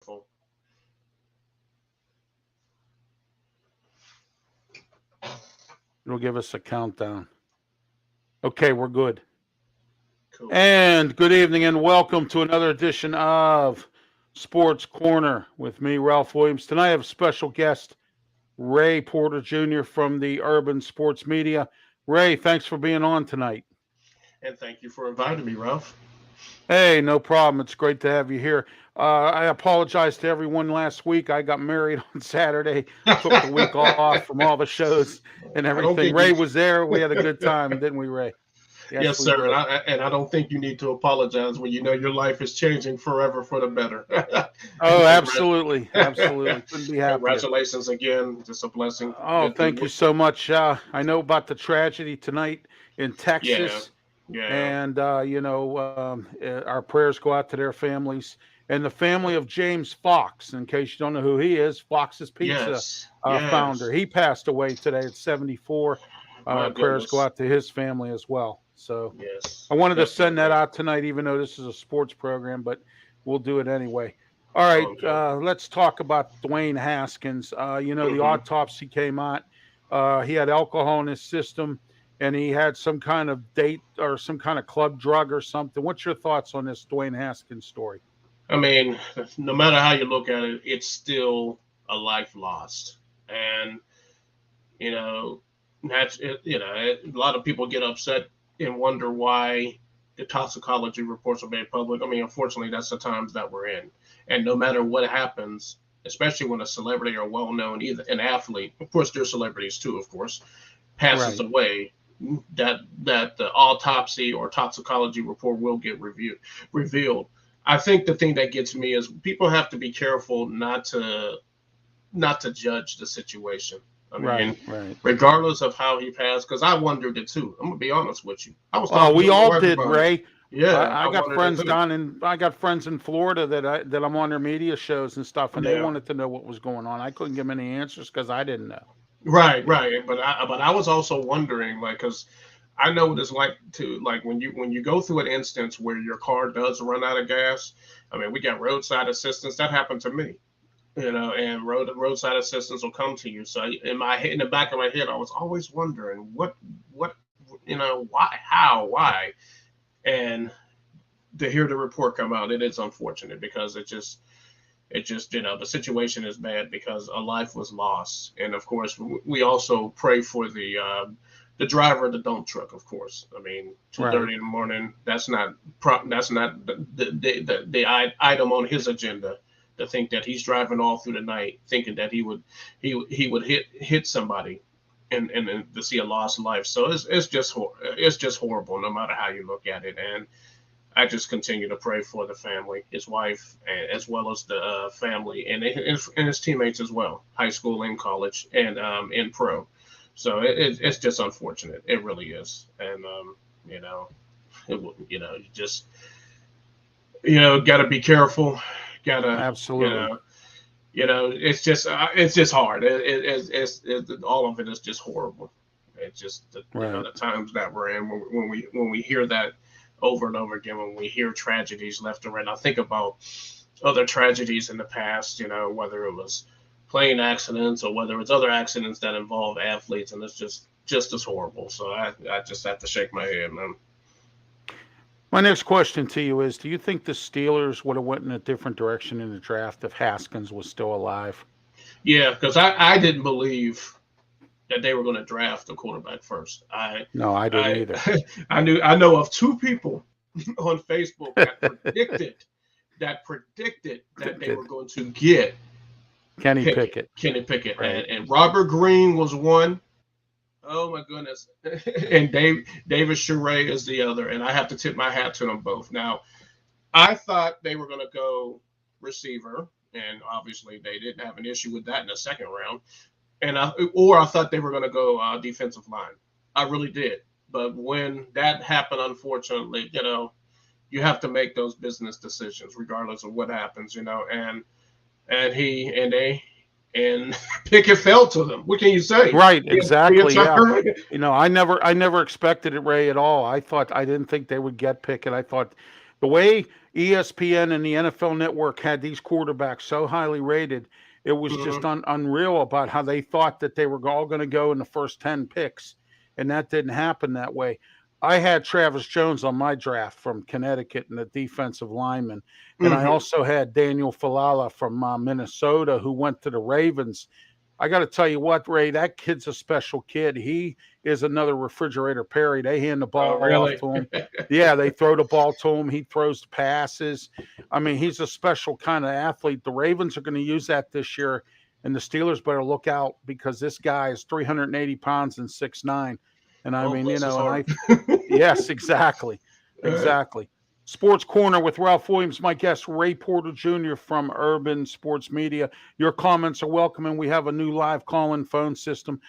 careful. It'll give us a countdown. Okay, we're good. Cool. And good evening and welcome to another edition of Sports Corner with me, Ralph Williams. Tonight I have a special guest, Ray Porter Jr. from the Urban Sports Media. Ray, thanks for being on tonight. And thank you for inviting me, Ralph. Hey, no problem. It's great to have you here. I apologize to everyone last week. I got married on Saturday, took the week off from all the shows and everything. Ray was there. We had a good time, didn't we, Ray? Yes, sir. And I don't think you need to apologize when you know your life is changing forever for the better. Oh, absolutely. Absolutely. Couldn't be happier. Congratulations again. Just a blessing. Oh, thank you so much. I know about the tragedy tonight in Texas. Yeah. And, our prayers go out to their families and the family of James Fox. In case you don't know who he is, Fox's Pizza founder. He passed away today at 74. Prayers go out to his family as well. So I wanted to send that out tonight, even though this is a sports program, but we'll do it anyway. All right, let's talk about Dwayne Haskins. The autopsy came out. He had alcohol in his system, and he had some kind of date or some kind of club drug or something. What's your thoughts on this Dwayne Haskins story? I mean, no matter how you look at it, it's still a life lost. And, a lot of people get upset and wonder why the toxicology reports are made public. I mean, unfortunately, that's the times that we're in. And no matter what happens, especially when a celebrity or well-known, either an athlete, of course, they're celebrities too, of course, passes away, that the autopsy or toxicology report will get revealed. I think the thing that gets me is people have to be careful not to judge the situation. I mean, regardless of how he passed, because I wondered it too. I'm gonna be honest with you. We all did, Ray. Yeah, I got friends I got friends in Florida that I'm on their media shows and stuff, and they wanted to know what was going on. I couldn't give them any answers because I didn't know. Right. But I was also wondering, because I know what it's like when you go through an instance where your car does run out of gas. I mean, we got roadside assistance. That happened to me. And roadside assistance will come to you. So in the back of my head, I was always wondering what, why, and to hear the report come out, it is unfortunate because it just, the situation is bad because a life was lost. And of course, we also pray for the driver of the dump truck, of course. I mean, 2:30 in the morning, that's not the item on his agenda. To think that he's driving all through the night, thinking that he would hit somebody, and to see a lost life. So it's just horrible, no matter how you look at it. And I just continue to pray for the family, his wife, as well as the family and his teammates as well, high school and college and in pro. So it's just unfortunate. It really is. And got to be careful. Absolutely. It's just hard. It's all of it is just horrible. It's just the times that we're in when we hear that over and over again, when we hear tragedies left and right. I think about other tragedies in the past, whether it was plane accidents or whether it's other accidents that involve athletes, and it's just as horrible. So I just have to shake my head, man. My next question to you is, do you think the Steelers would have went in a different direction in the draft if Haskins was still alive? Yeah, because I didn't believe that they were going to draft a quarterback first. No, I didn't either. I know of two people on Facebook that predicted that they were going to get Kenny Pickett. Right. And Robert Green was one. Oh my goodness. And David Sherray is the other. And I have to tip my hat to them both. Now, I thought they were going to go receiver, and obviously they didn't have an issue with that in the second round. And I thought they were going to go defensive line. I really did. But when that happened, unfortunately, you have to make those business decisions regardless of what happens, and Pickett fell to them. What can you say? Right, exactly. Yeah. I never expected it, Ray, at all. I didn't think they would get Pickett. I thought The way ESPN and the NFL Network had these quarterbacks so highly rated, it was just unreal about how they thought that they were all going to go in the first 10 picks, and that didn't happen that way. I had Travis Jones on my draft from Connecticut and the defensive lineman. And I also had Daniel Falala from Minnesota, who went to the Ravens. I got to tell you what, Ray, that kid's a special kid. He is another refrigerator Perry. They hand the ball off to him. Yeah, they throw the ball to him. He throws the passes. I mean, he's a special kind of athlete. The Ravens are going to use that this year, and the Steelers better look out because this guy is 380 pounds and 6'9". And I mean, you know, and yes, exactly. Exactly. Sports Corner with Ralph Williams, my guest, Ray Porter Jr. from Urban Sports Media. Your comments are welcome, and we have a new live call-in phone system.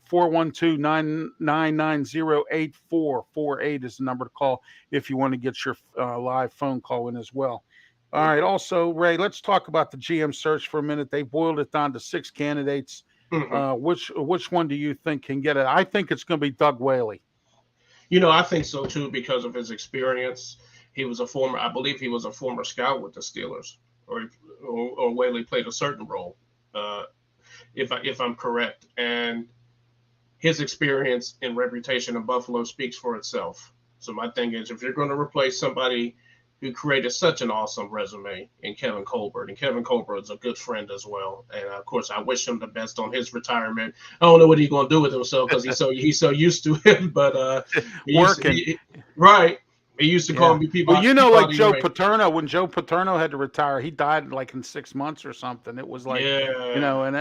412-990-8448 is the number to call if you want to get your live phone call in as well. All right. Also, Ray, let's talk about the GM search for a minute. They boiled it down to 6 candidates. Which one do you think can get it? I think it's going to be Doug Whaley. You know, I think so too because of his experience. I believe he was a former scout with the Steelers, or Whaley played a certain role, if I'm correct. And his experience and reputation in Buffalo speaks for itself. So my thing is, if you're going to replace somebody who created such an awesome resume in Kevin Colbert, and Kevin Colbert is a good friend as well. And of course, I wish him the best on his retirement. I don't know what he's going to do with himself because he's so used to it. But working, right. He used to call me people. Well, you know, like Joe Paterno, when Joe Paterno had to retire, he died like in 6 months or something. It was like, you know, and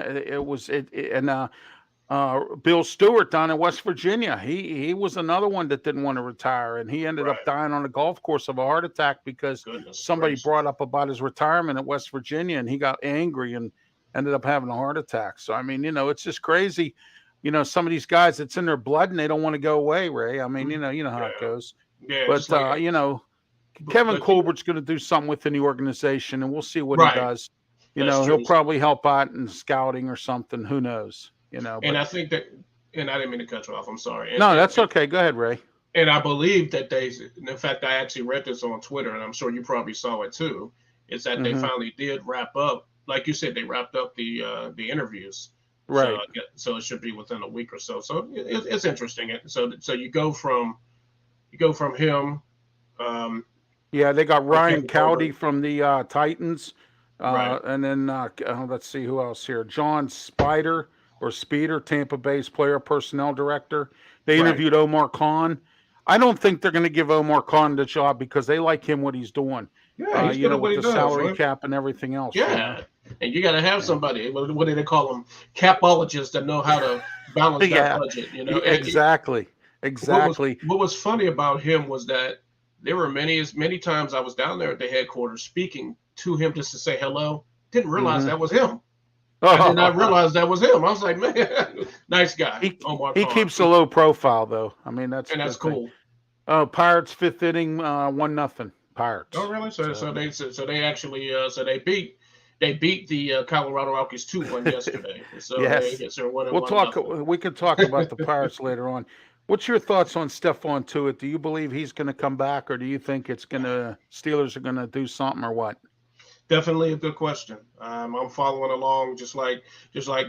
Bill Stewart down in West Virginia, he was another one that didn't want to retire, and he ended up dying on a golf course of a heart attack because somebody brought up about his retirement at West Virginia, and he got angry and ended up having a heart attack. So, I mean, you know, it's just crazy. You know, some of these guys, it's in their blood, and they don't want to go away, Ray. I mean, you know how it goes. Yeah, but you know, Kevin Colbert's going to do something within the organization, and we'll see what he does. You know, he'll probably help out in scouting or something. Who knows? You know. And I think that, and I didn't mean to cut you off. I'm sorry. No, that's okay. Go ahead, Ray. And I believe that in fact, I actually read this on Twitter, and I'm sure you probably saw it too. Is that they finally did wrap up, like you said, they wrapped up the interviews. Right. So it should be within a week or so. So it's interesting. So you go from him. Yeah, they got Ryan Cowdy from the Titans. And then let's see who else here. John Speeder, Tampa Bay's player personnel director. They interviewed Omar Khan. I don't think they're going to give Omar Khan the job because they like him, what he's doing. Yeah, he's with the salary cap and everything else. Yeah, you know? And you got to have somebody. What do they call them? Capologists that know how to balance that budget. You know, exactly. What was funny about him was that there were many times I was down there at the headquarters speaking to him just to say hello. Didn't realize that was him. I did not realize that was him. I was like, man, nice guy. He keeps a low profile though. I mean, that's cool. Pirates 5th inning, 1-0 Pirates. Oh, really? So they actually they beat the Colorado Rockies 2-1 yesterday. So yes. We could talk about the Pirates later on. What's your thoughts on Stephon Tuitt? Do you believe he's going to come back, or do you think Steelers are going to do something, or what? Definitely a good question. I'm following along just like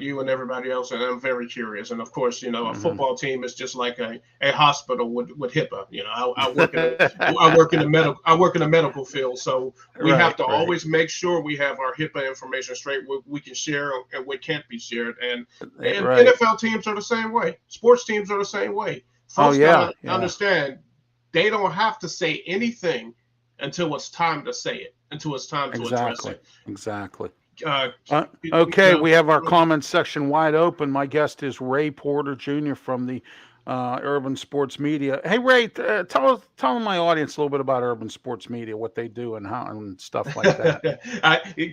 you and everybody else, and I'm very curious. And of course, you know, a football team is just like a hospital with HIPAA. You know, I work in the medical field, so we have to always make sure we have our HIPAA information straight. What we can share and what can't be shared. And NFL teams are the same way. Sports teams are the same way. Folks understand they don't have to say anything until it's time to say it. Until it's time to address it. Exactly. Okay, we have our comment section wide open. My guest is Ray Porter Jr. from the Urban Sports Media. Hey, Ray, tell my audience a little bit about Urban Sports Media, what they do and how and stuff like that.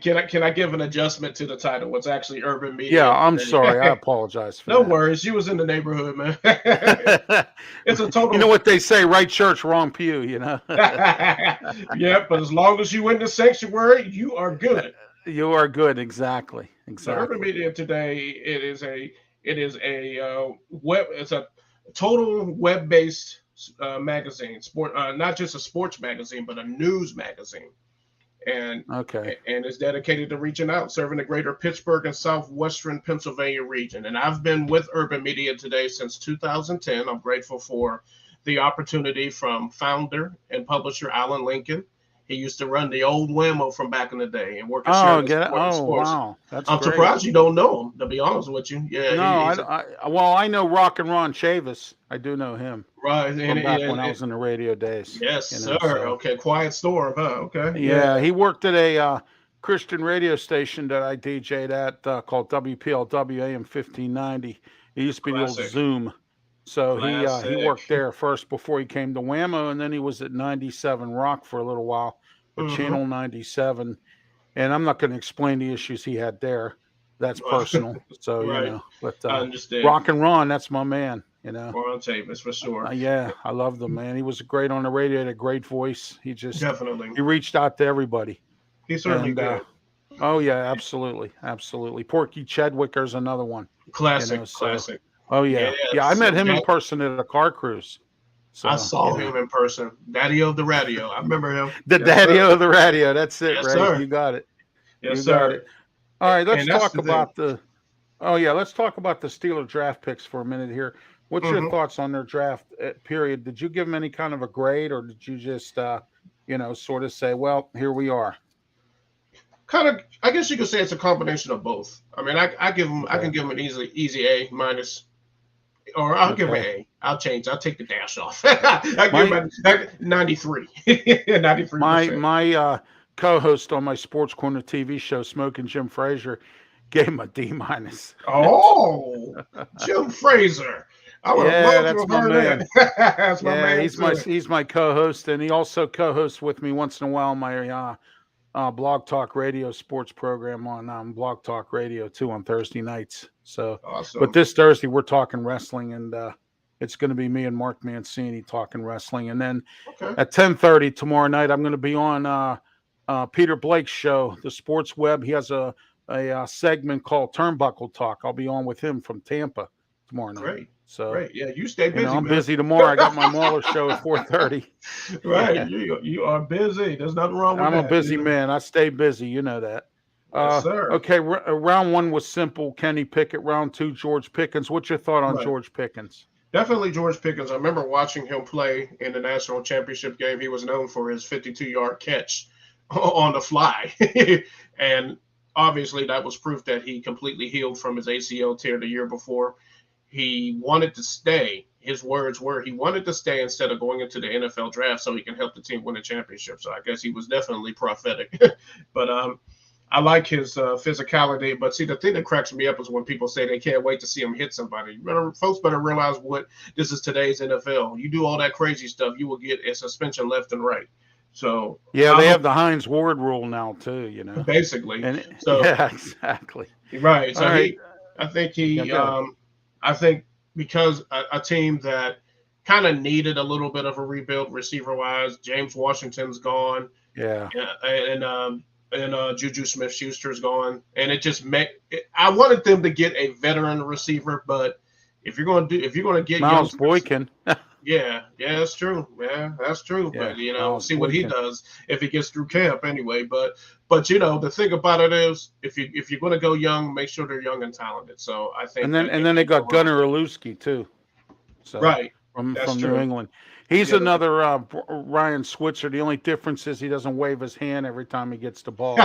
Can I give an adjustment to the title? It's actually Urban Media. Yeah, I'm sorry. I apologize for that. No worries. You was in the neighborhood, man. It's a total. You know what they say? Right church, wrong pew. You know. Yeah, but as long as you in the sanctuary, you are good. You are good. Exactly. The Urban Media today. It is a web. It's a total web-based magazine, not just a sports magazine, but a news magazine. And okay, and is dedicated to reaching out, serving the greater Pittsburgh and southwestern Pennsylvania region. And I've been with Urban Media Today since 2010. I'm grateful for the opportunity from founder and publisher Alan Lincoln. He used to run the old Whammo from back in the day and work at Sheridan Sports. Wow, that's I'm great. surprised you don't know him, to be honest with you. Yeah, no, well, I know Rock and Ron Chavis. I do know him. Right, from back when I was in the radio days. Yes, sir. So. Okay, Quiet Storm, huh? Okay. Yeah, he worked at a Christian radio station that I DJ'd at called WPLW AM 1590. It used to be the old Zoom. So he worked there first before he came to Whammo, and then he was at 97 Rock for a little while, but Channel 97. And I'm not going to explain the issues he had there. That's personal. So, right. you know, but I understand. Rock and Ron, that's my man. You know, Ron Chavis for sure. Yeah, I loved him, man. He was great on the radio, had a great voice. He just definitely he reached out to everybody. He certainly did. Oh yeah, absolutely. Porky Chedwicker's another one. Classic, you know, so, classic. Oh yeah, yeah. I met him in person at a car cruise. So, I saw him in person. Daddy of the radio. I remember him. The Daddy of the radio. That's it, yes, right? Sir. You got it. Yes, you got it. All right, let's talk about let's talk about the Steeler draft picks for a minute here. What's your thoughts on their draft period? Did you give them any kind of a grade, or did you just, sort of say, well, here we are? Kind of, I guess you could say it's a combination of both. I mean, I give them, I can give them an easy A minus, or I'll give them an A. I'll change. I'll take the dash off. I give them 93. 93%. My co-host on my Sports Corner TV show, Smoking Jim Frazier, gave him a D minus. Oh, Jim Frazier. That's my man. That's my man. He's my co-host, and he also co-hosts with me once in a while my Blog Talk Radio sports program on Blog Talk Radio too on Thursday nights. So, awesome. But this Thursday we're talking wrestling, and it's going to be me and Mark Mancini talking wrestling, and then at 10:30 tomorrow night I'm going to be on Peter Blake's show, the Sports Web. He has a segment called Turnbuckle Talk. I'll be on with him from Tampa tomorrow night. Great. So right, yeah, you stay busy. I'm busy tomorrow. I got my Mahler show at 4:30. Right, yeah. you are busy. There's nothing wrong with that. I'm a busy man. I stay busy. You know that. Yes, sir. Okay, round one was simple. Kenny Pickett. Round two, George Pickens. What's your thought on George Pickens? Definitely George Pickens. I remember watching him play in the national championship game. He was known for his 52-yard catch on the fly, and obviously that was proof that he completely healed from his ACL tear the year before. He wanted to stay. His words were he wanted to stay instead of going into the NFL draft so he can help the team win a championship. So I guess he was definitely prophetic. But I like his physicality. But see, the thing that cracks me up is when people say they can't wait to see him hit somebody. Folks better realize what this is today's NFL. You do all that crazy stuff, you will get a suspension left and right. So yeah, they have the Hines Ward rule now too. You know, basically. And so yeah, exactly. Right. So I think because a team that kind of needed a little bit of a rebuild receiver-wise, James Washington's gone. Yeah. And Juju Smith-Schuster's gone. And it just I wanted them to get a veteran receiver, but if you're going to get Miles Boykin. Yeah, that's true. Yeah, that's true. Yeah, but see what he does if he gets through camp anyway. But the thing about it is, if you're going to go young, make sure they're young and talented. So I think. And then they got Gunnar Olszewski too. So, right. From New England. He's another Ryan Switzer. The only difference is he doesn't wave his hand every time he gets the ball.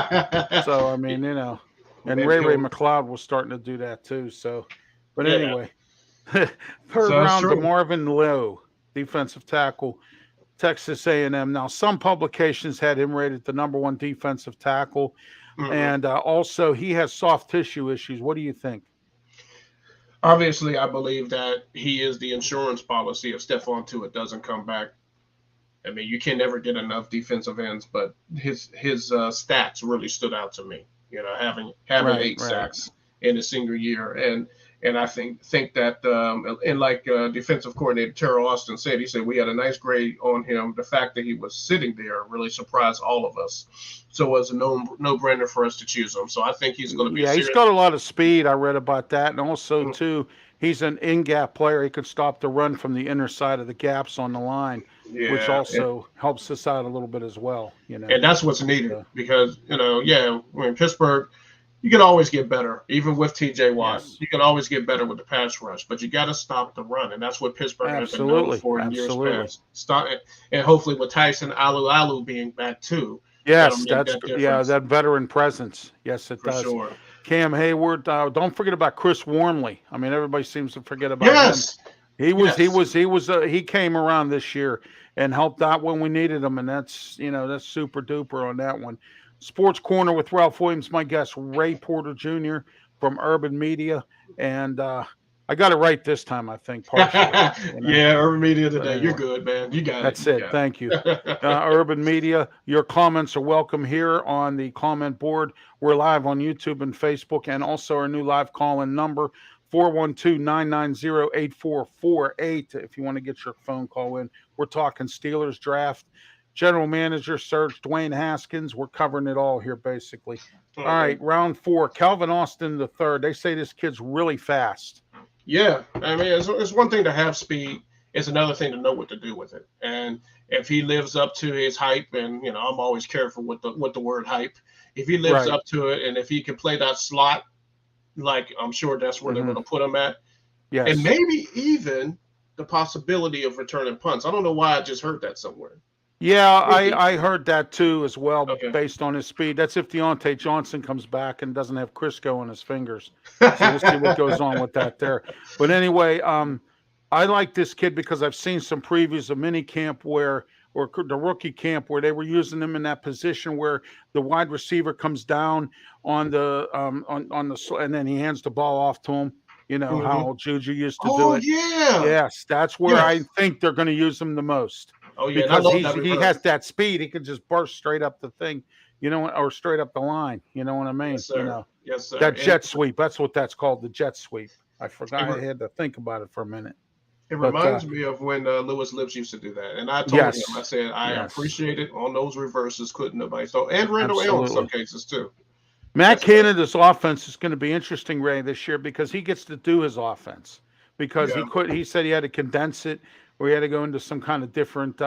So I mean, and Ray McLeod was starting to do that too. So, but anyway. Third round, DeMarvin Lowe, defensive tackle, Texas A&M. Now, some publications had him rated the number one defensive tackle, and also he has soft tissue issues. What do you think? Obviously, I believe that he is the insurance policy if Stephon Tuitt doesn't come back. I mean, you can never get enough defensive ends, but his stats really stood out to me. Having 8 sacks in his senior year, and I think that, and like defensive coordinator Terrell Austin said, he said we had a nice grade on him. The fact that he was sitting there really surprised all of us. So it was a no-brainer for us to choose him. So I think he's going to be. Yeah, he's got a lot of speed. I read about that, and also too, he's an in-gap player. He can stop the run from the inner side of the gaps on the line, which Yeah, also helps us out a little bit as well. and that's what's needed So, because when Pittsburgh, you can always get better, even with T.J. Watt. yes, You can always get better with the pass rush, but you got to stop the run, and that's what Pittsburgh has been known for in years absolutely. past. Stop it, and hopefully with Tyson Alu being back too, that'll Yes, make that's that difference that veteran presence. Yes, it for does. sure. Cam Hayward. Don't forget about Chris Wormley. I mean, everybody seems to forget about him. Yes, He came around this year and helped out when we needed him, and that's super duper on that one. Sports Corner with Ralph Williams, my guest Ray Porter Jr. from Urban Media, and I got it right this time, I think, partially. Yeah, Urban Media today. Anyway, You're good, man. You got that's it. it. Thank you. Urban Media, your comments are welcome here on the comment board. We're live on YouTube and Facebook, and also our new live call-in number, 412-990-8448. If you want to get your phone call in, we're talking Steelers draft. General Manager Serge Dwayne Haskins. We're covering it all here, basically. All right, round 4. Calvin Austin III. They say this kid's really fast. Yeah, I mean, it's one thing to have speed. It's another thing to know what to do with it. And if he lives up to his hype, and I'm always careful with the word hype. If he lives up to it, and if he can play that slot, like I'm sure that's where they're going to put him at. Yes. And maybe even the possibility of returning punts. I don't know why I just heard that somewhere. Yeah, I heard that too as well, based on his speed. That's if Deontay Johnson comes back and doesn't have Crisco in his fingers. So we'll see what goes on with that there. But anyway, I like this kid because I've seen some previews of mini camp or the rookie camp where they were using him in that position where the wide receiver comes down on the and then he hands the ball off to him. How Juju used to do it. Yeah. Yes, that's where I think they're going to use him the most. Oh, yeah. Because he has that speed. He can just burst straight up the thing, or straight up the line. You know what I mean? Yes, sir. Yes, sir. That jet sweep. That's what that's called, the jet sweep. I forgot. I had to think about it for a minute. It reminds me of when Lewis Lips used to do that. And I told him, I said, I appreciate it on those reverses, couldn't nobody. So, and Randall L in some cases, too. Matt Canada's offense is going to be interesting, Ray, this year because he gets to do his offense. Because he said he had to condense it, or he had to go into some kind of different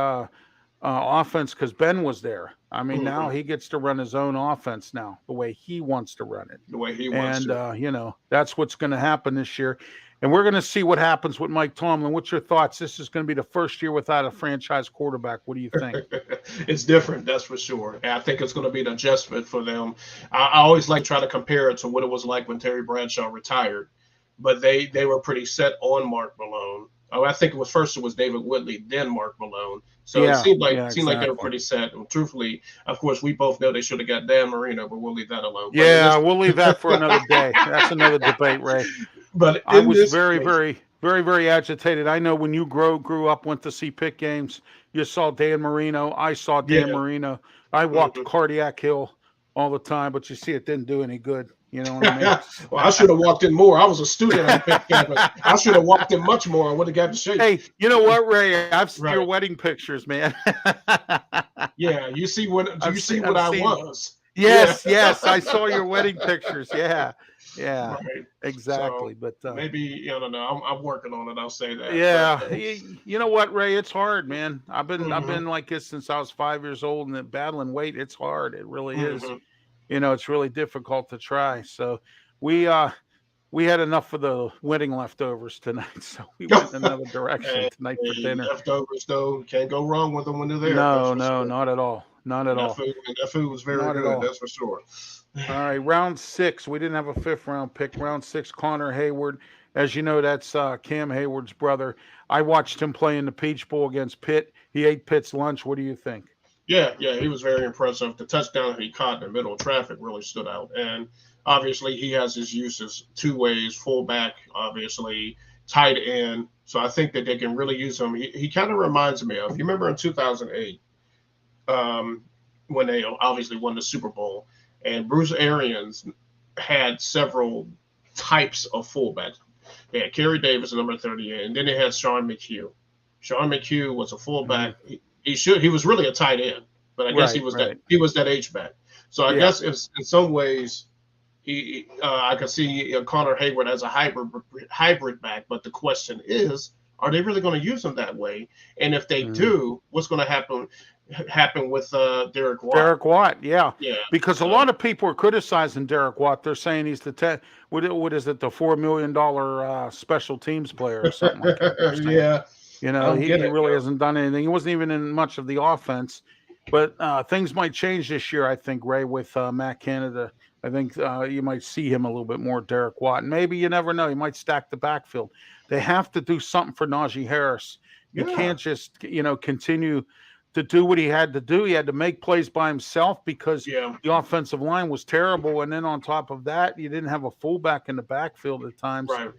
offense because Ben was there. I mean, now he gets to run his own offense now, the way he wants to run it. The way he wants to. And, that's what's going to happen this year. And we're going to see what happens with Mike Tomlin. What's your thoughts? This is going to be the first year without a franchise quarterback. What do you think? It's different, that's for sure. And I think it's going to be an adjustment for them. I always like try to compare it to what it was like when Terry Bradshaw retired. But they were pretty set on Mark Malone. Oh, I think it was David Whitley, then Mark Malone. So it seemed like they were pretty set. And truthfully, of course, we both know they should have got Dan Marino, but we'll leave that alone. Yeah, we'll leave that for another day. That's another debate, Ray. But I was very, very, very, very agitated. I know when you grew up, went to see Pitt games, you saw Dan Marino. I saw Dan Marino. I walked Cardiac Hill all the time, but you see, it didn't do any good. You know what I mean? Well, I should have walked in more. I was a student on Pitt campus. I should have walked in much more. I would have got to shake. Hey, you know what, Ray? I've seen your wedding pictures, man. Yeah, you see what I was. Yes, I saw your wedding pictures. Yeah, right. Exactly. So but maybe I don't know. I'm working on it. I'll say that. Yeah, you know what, Ray? It's hard, man. I've been like this since I was 5 years old, and battling weight. It's hard. It really is. It's really difficult to try. So we had enough of the wedding leftovers tonight, so we went in another direction tonight for dinner. Leftovers, though, can't go wrong with them when they're there. No, not at all. Not at all. That food was very good, that's for sure. All right, round 6. We didn't have a 5th round pick. Round 6, Connor Hayward. As you know, that's Cam Hayward's brother. I watched him play in the Peach Bowl against Pitt. He ate Pitt's lunch. What do you think? Yeah, he was very impressive. The touchdown he caught in the middle of traffic really stood out. And obviously he has his uses two ways, fullback, obviously, tight end. So I think that they can really use him. He kind of reminds me of, you remember in 2008, when they obviously won the Super Bowl, and Bruce Arians had several types of fullbacks. They had Kerry Davis, number 38, and then they had Sean McHugh. Sean McHugh was a fullback. He was really a tight end, but I guess he was that H-back. So I guess in some ways I can see Connor Hayward as a hybrid back, but the question is, are they really going to use him that way? And if they do, what's going to happen with Derek Watt? Derek Watt, yeah. Yeah, Because a lot of people are criticizing Derek Watt. They're saying he's the what is it, the $4 million special teams player or something like that. Yeah. You know, he really hasn't done anything. He wasn't even in much of the offense. But things might change this year, I think, Ray, with Matt Canada. I think you might see him a little bit more, Derek Watt. And maybe, you never know, he might stack the backfield. They have to do something for Najee Harris. You can't just, continue to do what he had to do. He had to make plays by himself because the offensive line was terrible. And then on top of that, you didn't have a fullback in the backfield at times. Right.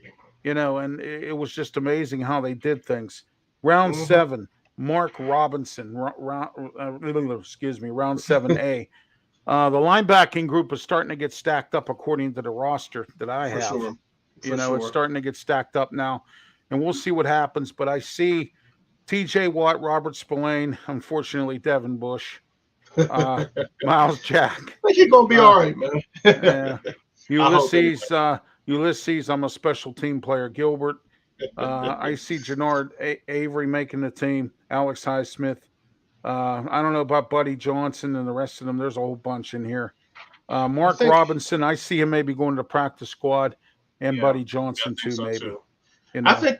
And it was just amazing how they did things. Round 7, Mark Robinson. Round 7A. The linebacking group is starting to get stacked up according to the roster that I have. Sure. It's starting to get stacked up now, and we'll see what happens. But I see T.J. Watt, Robert Spillane, unfortunately Devin Bush, Miles Jack. I think you're gonna be all right, man. Ulysses, I'm a special team player. Gilbert, I see Jannard Avery making the team. Alex Highsmith. I don't know about Buddy Johnson and the rest of them. There's a whole bunch in here. Mark Robinson, I see him maybe going to the practice squad, and Buddy Johnson too, maybe. Too. I think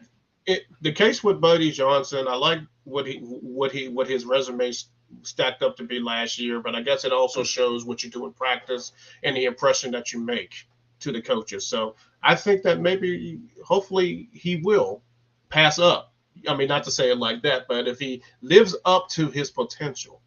the case with Buddy Johnson, I like what his resume stacked up to be last year, but I guess it also shows what you do in practice and the impression that you make to the coaches. So I think that hopefully he will pass up. I mean, not to say it like that, but if he lives up to his potential,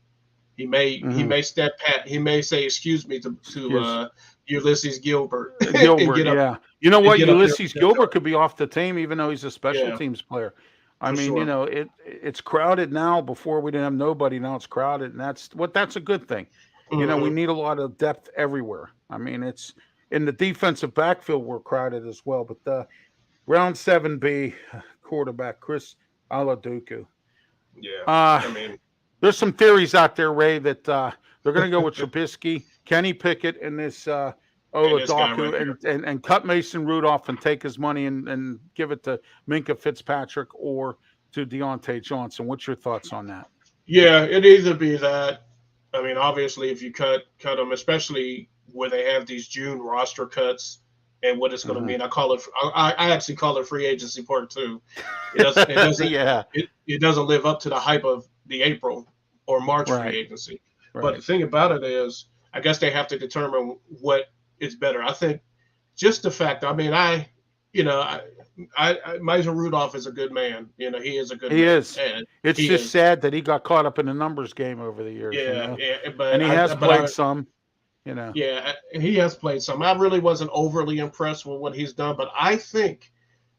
he may say excuse me to Ulysses Gilbert. Yeah. You know what? Ulysses Gilbert could be off the team, even though he's a special teams player. I mean, it's crowded now. Before we didn't have nobody. Now it's crowded, and that's a good thing. We need a lot of depth everywhere. I mean, it's in the defensive backfield we're crowded as well. But the round 7B quarterback Chris Aladuku. Yeah. There's some theories out there, Ray, that they're going to go with Trubisky, Kenny Pickett, and this Oladoku, and cut Mason Rudolph and take his money and give it to Minkah Fitzpatrick or to Deontay Johnson. What's your thoughts on that? Yeah, it'd either be that. I mean, obviously, if you cut them, especially where they have these June roster cuts, and what it's going to mean, I actually call it free agency part 2. It doesn't live up to the hype of the April or March free agency. Right. But the thing about it is, I guess they have to determine what is better. I think just the fact. I mean, Mason Rudolph is a good man. He is a good man. He is. It's just sad that he got caught up in the numbers game over the years. But he has played some. Yeah, he has played some. I really wasn't overly impressed with what he's done, but I think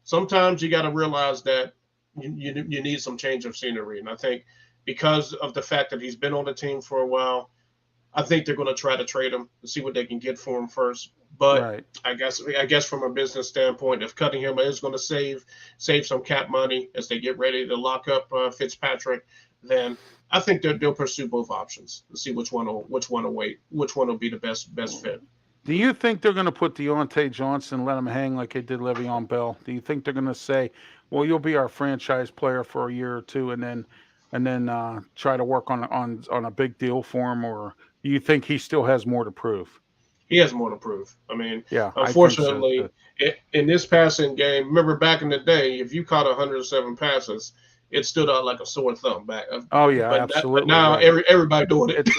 sometimes you got to realize that you need some change of scenery. And I think because of the fact that he's been on the team for a while, I think they're going to try to trade him to see what they can get for him first. But I guess from a business standpoint, if cutting him is going to save some cap money as they get ready to lock up Fitzpatrick, then I think they'll pursue both options to see which one will be the best fit. Do you think they're going to put Deontay Johnson, let him hang like they did Le'Veon Bell? Do you think they're going to say, well, you'll be our franchise player for a year or two, and then try to work on a big deal for him, or do you think he still has more to prove? He has more to prove. I mean, unfortunately, in this passing game, remember back in the day, if you caught 107 passes, it stood out like a sore thumb back. Oh yeah, absolutely. But now everybody doing it.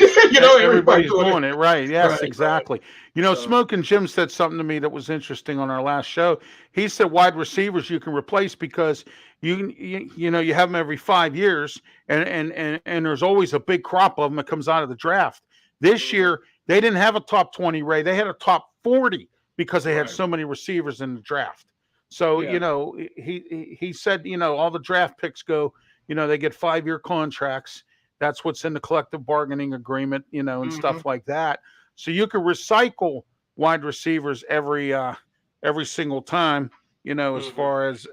Everybody's doing it. Right? Yes, exactly. Smoking Jim said something to me that was interesting on our last show. He said wide receivers you can replace because you have them every 5 years, and there's always a big crop of them that comes out of the draft. This year they didn't have a top 20, Ray. They had a top 40 because they had so many receivers in the draft. So, he said, all the draft picks go, they get 5-year contracts. That's what's in the collective bargaining agreement, and stuff like that. So you can recycle wide receivers every single time, as far as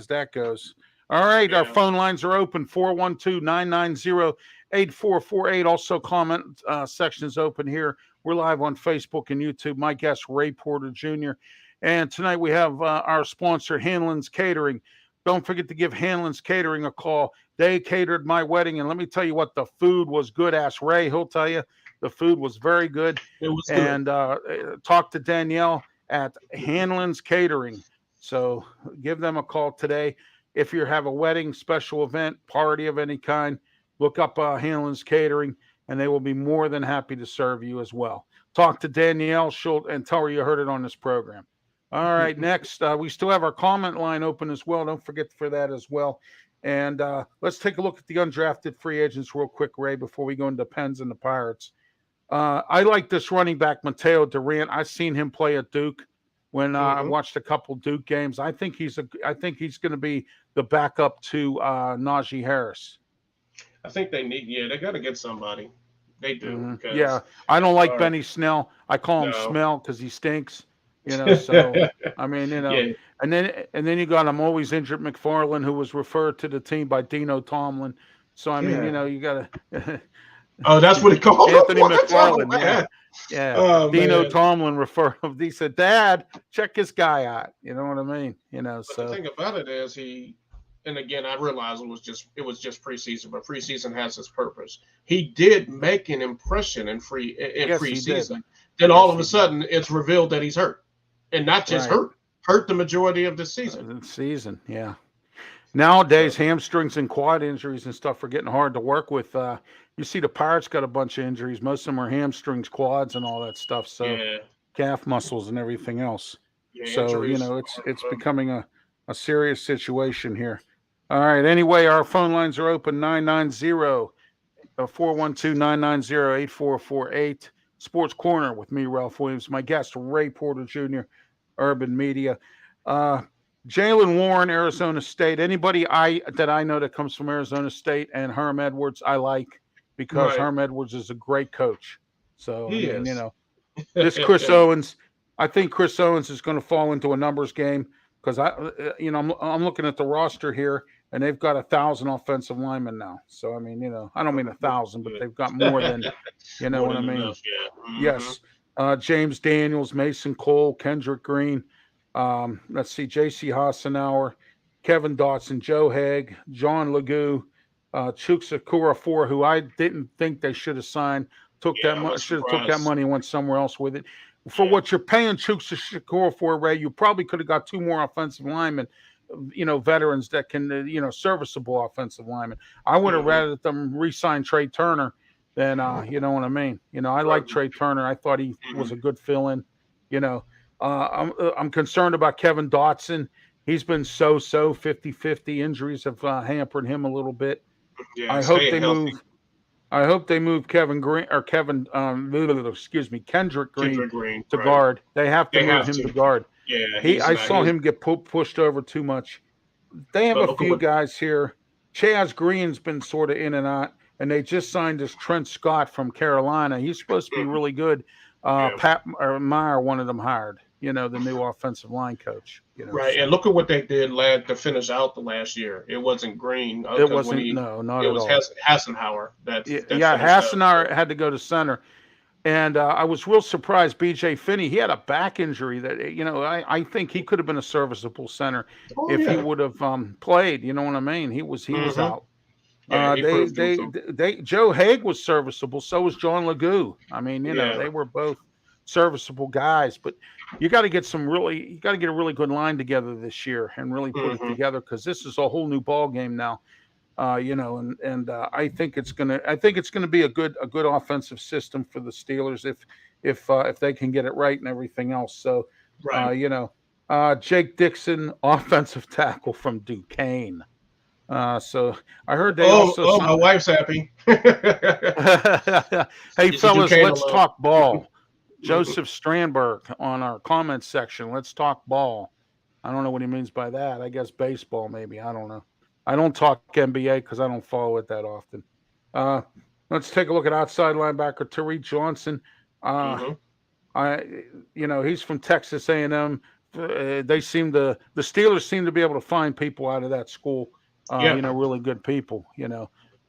that goes. All right. Our phone lines are open, 412-990-8448. Also comment section is open here. We're live on Facebook and YouTube. My guest, Ray Porter Jr. And tonight we have our sponsor, Hanlon's Catering. Don't forget to give Hanlon's Catering a call. They catered my wedding, and let me tell you what, the food was good. Ask Ray, he'll tell you the food was very good. It was good. And talk to Danielle at Hanlon's Catering. So give them a call today. If you have a wedding, special event, party of any kind, look up Hanlon's Catering, and they will be more than happy to serve you as well. Talk to Danielle Schultz and tell her you heard it on this program. All right, next, we still have our comment line open as well. Don't forget for that as well. And let's take a look at the undrafted free agents real quick, Ray, before we go into Pens and the Pirates. I like this running back, Mateo Durant. I've seen him play at Duke when I watched a couple Duke games. I think he's going to be the backup to Najee Harris. I think they got to get somebody. They do. Yeah, I don't like Benny Snell. I call him Smell because he stinks. So I mean, Yeah. and then you got always injured McFarland, who was referred to the team by Dino Tomlin. So I mean, you got to. Oh, that's what he called Anthony him. McFarland. Yeah. Oh, Dino man. Tomlin referred. He said, "Dad, check this guy out." You know what I mean? But So the thing about it is and again, I realize it was just preseason, but preseason has its purpose. He did make an impression in preseason. Then all of a sudden, it's revealed that he's hurt, and not just hurt the majority of the season. Yeah. Nowadays, hamstrings and quad injuries and stuff are getting hard to work with. You see, the Pirates got a bunch of injuries. Most of them are hamstrings, quads, and all that stuff. So calf muscles and everything else. Yeah, So it's becoming a serious situation here. All right. Anyway, our phone lines are open 990-412-990-8448. Sports Corner with me, Ralph Williams. My guest, Ray Porter Jr., Urban Media. Jalen Warren, Arizona State. Anybody that I know that comes from Arizona State, and Herm Edwards, I like because Herm Edwards is a great coach. So this Chris Owens, I think Chris Owens is going to fall into a numbers game because I'm looking at the roster here, and they've got 1,000 offensive linemen now. So I mean, I don't mean 1,000, but they've got more than what I mean. Enough, Yes, James Daniels, Mason Cole, Kendrick Green. Let's see, J.C. Hassenauer, Kevin Dotson, Joe Haig, John Legou, Chukwuka Four, who I didn't think they should have signed. Should have took that money and went somewhere else with it. For what you're paying Chukwuka for, Ray, you probably could have got 2 more offensive linemen, veterans that can, serviceable offensive linemen. I would have rather them re-sign Trey Turner than, you know what I mean? I like Trey Turner. I thought he was a good fill-in, I'm concerned about Kevin Dotson. He's been so 50-50. Injuries have hampered him a little bit. Yeah, I hope they move Kendrick Green to guard. They have to move him to guard. Yeah, I saw him get pushed over too much. They have a few guys here. Chaz Green's been sort of in and out, and they just signed this Trent Scott from Carolina. He's supposed to be really good. Pat Meyer wanted them hired. The new offensive line coach. Right, and look at what they did to finish out the last year. It wasn't Green. It wasn't. Not at all. It was Hassenauer. Hassenauer had to go to center, and I was real surprised. B.J. Finney, he had a back injury that I think he could have been a serviceable center if he would have played. You know what I mean? He was out. Yeah, Joe Haig was serviceable. So was John Legou. I mean, they were both serviceable guys, but you got to get a really good line together this year and really put it together because this is a whole new ball game now. I think it's gonna be a good offensive system for the Steelers if they can get it right and everything else. So, Jake Dixon, offensive tackle from Duquesne. So I heard they also. My wife's happy. Hey, fellas, let's talk ball. Joseph Strandberg on our comments section. Let's talk ball. I don't know what he means by that. I guess baseball, maybe. I don't know. I don't talk NBA because I don't follow it that often. Let's take a look at outside linebacker Tariq Johnson. He's from Texas A&M. The Steelers seem to be able to find people out of that school. Really good people.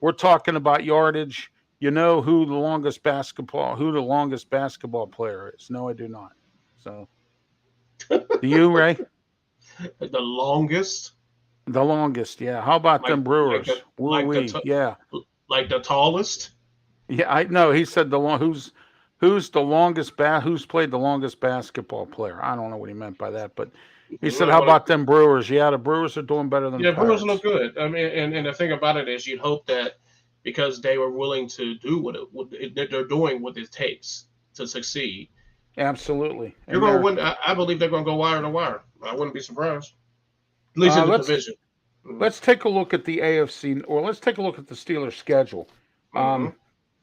We're talking about yardage. you know who the longest basketball player is? No, I do not. So, do you, Ray? The longest. The longest, yeah. How about them Brewers? Yeah. Like the tallest. Yeah, I know. He said who's who's played the longest basketball player. I don't know what he meant by that, but he said, "How about them Brewers?" Yeah, the Brewers are doing better than the Pirates. Brewers look good. I mean, and the thing about it is, you'd hope that because they were willing to do what they're doing what it takes to succeed. Absolutely. You're going to win. I believe they're going to go wire to wire. I wouldn't be surprised. At least in the division. Let's take a look at the AFC, or let's take a look at the Steelers' schedule.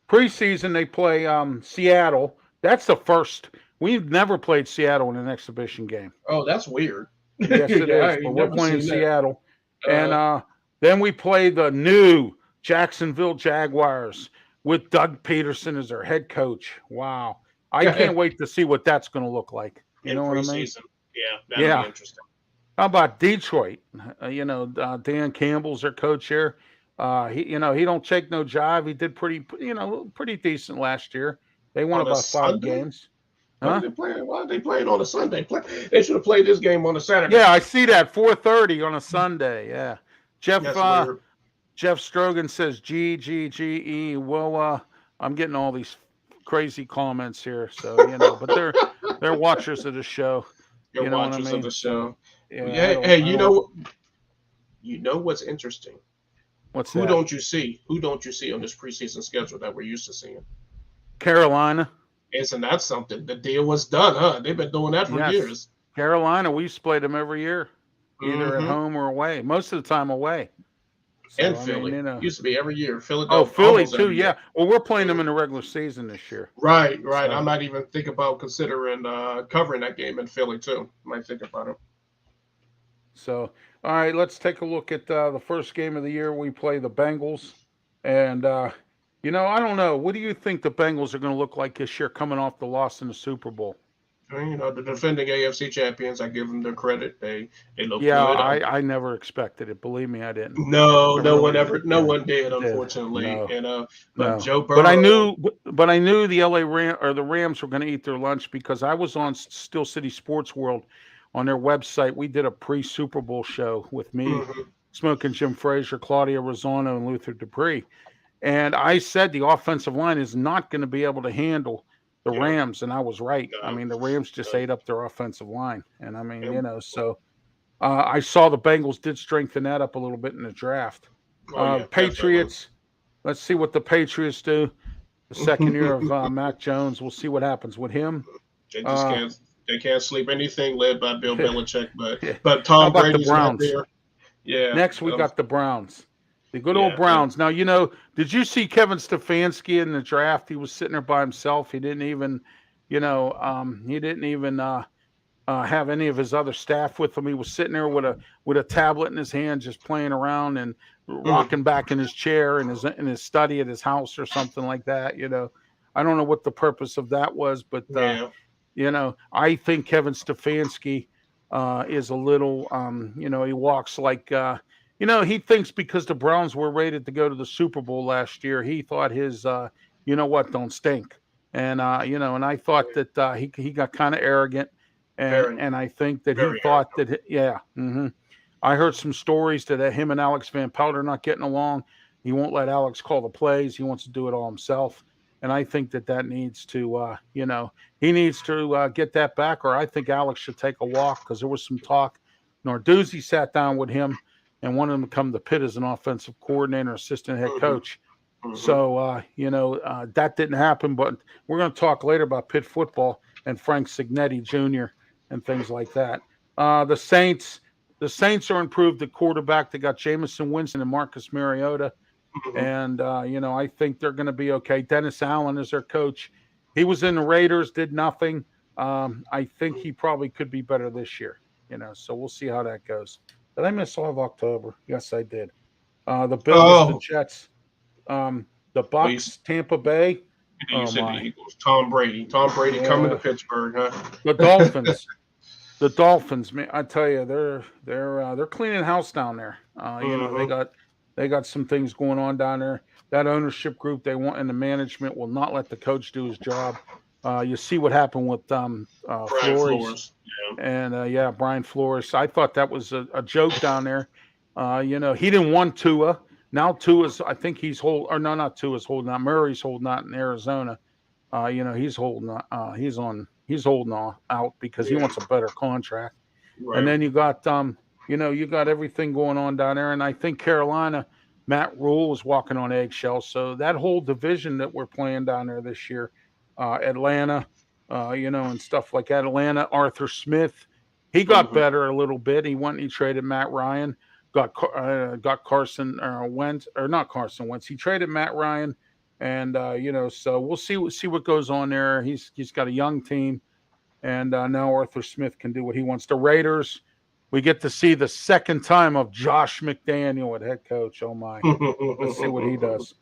Preseason, they play Seattle. That's the first. We've never played Seattle in an exhibition game. Oh, that's weird. Yes, it is. But we're playing Seattle. And then we play the new Jacksonville Jaguars with Doug Peterson as their head coach. Wow. I can't wait to see what that's going to look like. You know what I mean? Yeah, that'll be interesting. How about Detroit? Dan Campbell's their coach here. He don't take no jive. He did pretty decent last year. They won about 5 games. Huh? Why are they playing on a Sunday? They should have played this game on a Saturday. Yeah, I see that 4:30 on a Sunday. Yeah, Jeff Strogan says GGGE. Well, I'm getting all these crazy comments here, so but they're watchers of the show. They're watchers of the show. Yeah, hey, you know what's interesting? Who don't you see? Who don't you see on this preseason schedule that we're used to seeing? Carolina. Isn't that something? The deal was done, huh? They've been doing that for years. Carolina, we used to play them every year, either at home or away. Most of the time away. So, and Philly. Used to be every year. Philadelphia. Oh, Philly too, yeah. Well, we're playing them in the regular season this year. Right. So, I might even think about considering covering that game in Philly too. Might think about it. So, all right, let's take a look at the first game of the year. We play the Bengals. And, I don't know. What do you think the Bengals are going to look like this year coming off the loss in the Super Bowl? The defending AFC champions, I give them their credit. They look good. Yeah, I never expected it. Believe me, I didn't. No one did, unfortunately. No. Joe Burrow. But I knew the the Rams were going to eat their lunch because I was on Steel City Sports World on their website. We did a pre-Super Bowl show with me, Smoking Jim Frazier, Claudia Rosano, and Luther Dupree. And I said the offensive line is not going to be able to handle the Rams, and I was right. No. I mean, the Rams just ate up their offensive line. And I mean, so I saw the Bengals did strengthen that up a little bit in the draft. Patriots, let's see what the Patriots do. The second year of Mac Jones, we'll see what happens with him. They just can't sleep anything led by Bill Belichick, but Tom Brady's not there. Yeah. Next, we got the Browns. The good old Browns. Now, did you see Kevin Stefanski in the draft? He was sitting there by himself. He didn't even, have any of his other staff with him. He was sitting there with a tablet in his hand, just playing around and rocking back in his chair in his study at his house or something like that. I don't know what the purpose of that was, but I think Kevin Stefanski is a little, he walks like. He thinks because the Browns were rated to go to the Super Bowl last year, he thought his, don't stink. And, and I thought that he got kind of arrogant. And I think that he thought that, I heard some stories that him and Alex Van Pelt are not getting along. He won't let Alex call the plays. He wants to do it all himself. And I think that needs to, he needs to get that back, or I think Alex should take a walk because there was some talk. Narduzzi sat down with him and wanted him to come to Pitt as an offensive coordinator, assistant head coach. So, that didn't happen. But we're going to talk later about Pitt football and Frank Signetti Jr. and things like that. The Saints are improved at quarterback. They got Jameson Winston and Marcus Mariota. And, I think they're going to be okay. Dennis Allen is their coach. He was in the Raiders, did nothing. I think he probably could be better this year, so we'll see how that goes. Did I miss all of October? Yes, I did. The Bills, the Jets, the Bucks, Tampa Bay. You said the Eagles. Tom Brady coming to Pittsburgh, huh? The Dolphins, man, I tell you, they're cleaning house down there. They got some things going on down there. that ownership group they want and the management will not let the coach do his job. You see what happened with Brian Flores. Yeah. And Brian Flores. I thought that was a joke down there. He didn't want Tua. Now Tua's, I think he's not Tua's holding out. Murray's holding out in Arizona. He's holding he's holding out because he wants a better contract. Right. And then you got you got everything going on down there. And I think Carolina, Matt Rule was walking on eggshells. So that whole division that we're playing down there this year, Atlanta, and stuff like that. Atlanta, Arthur Smith, he got better a little bit. He went and he traded Matt Ryan, got Carson Wentz, or not Carson Wentz. He traded Matt Ryan, and so we'll see what goes on there. He's got a young team, and now Arthur Smith can do what he wants. The Raiders, we get to see the second time of Josh McDaniel at head coach. Oh my, let's see what he does.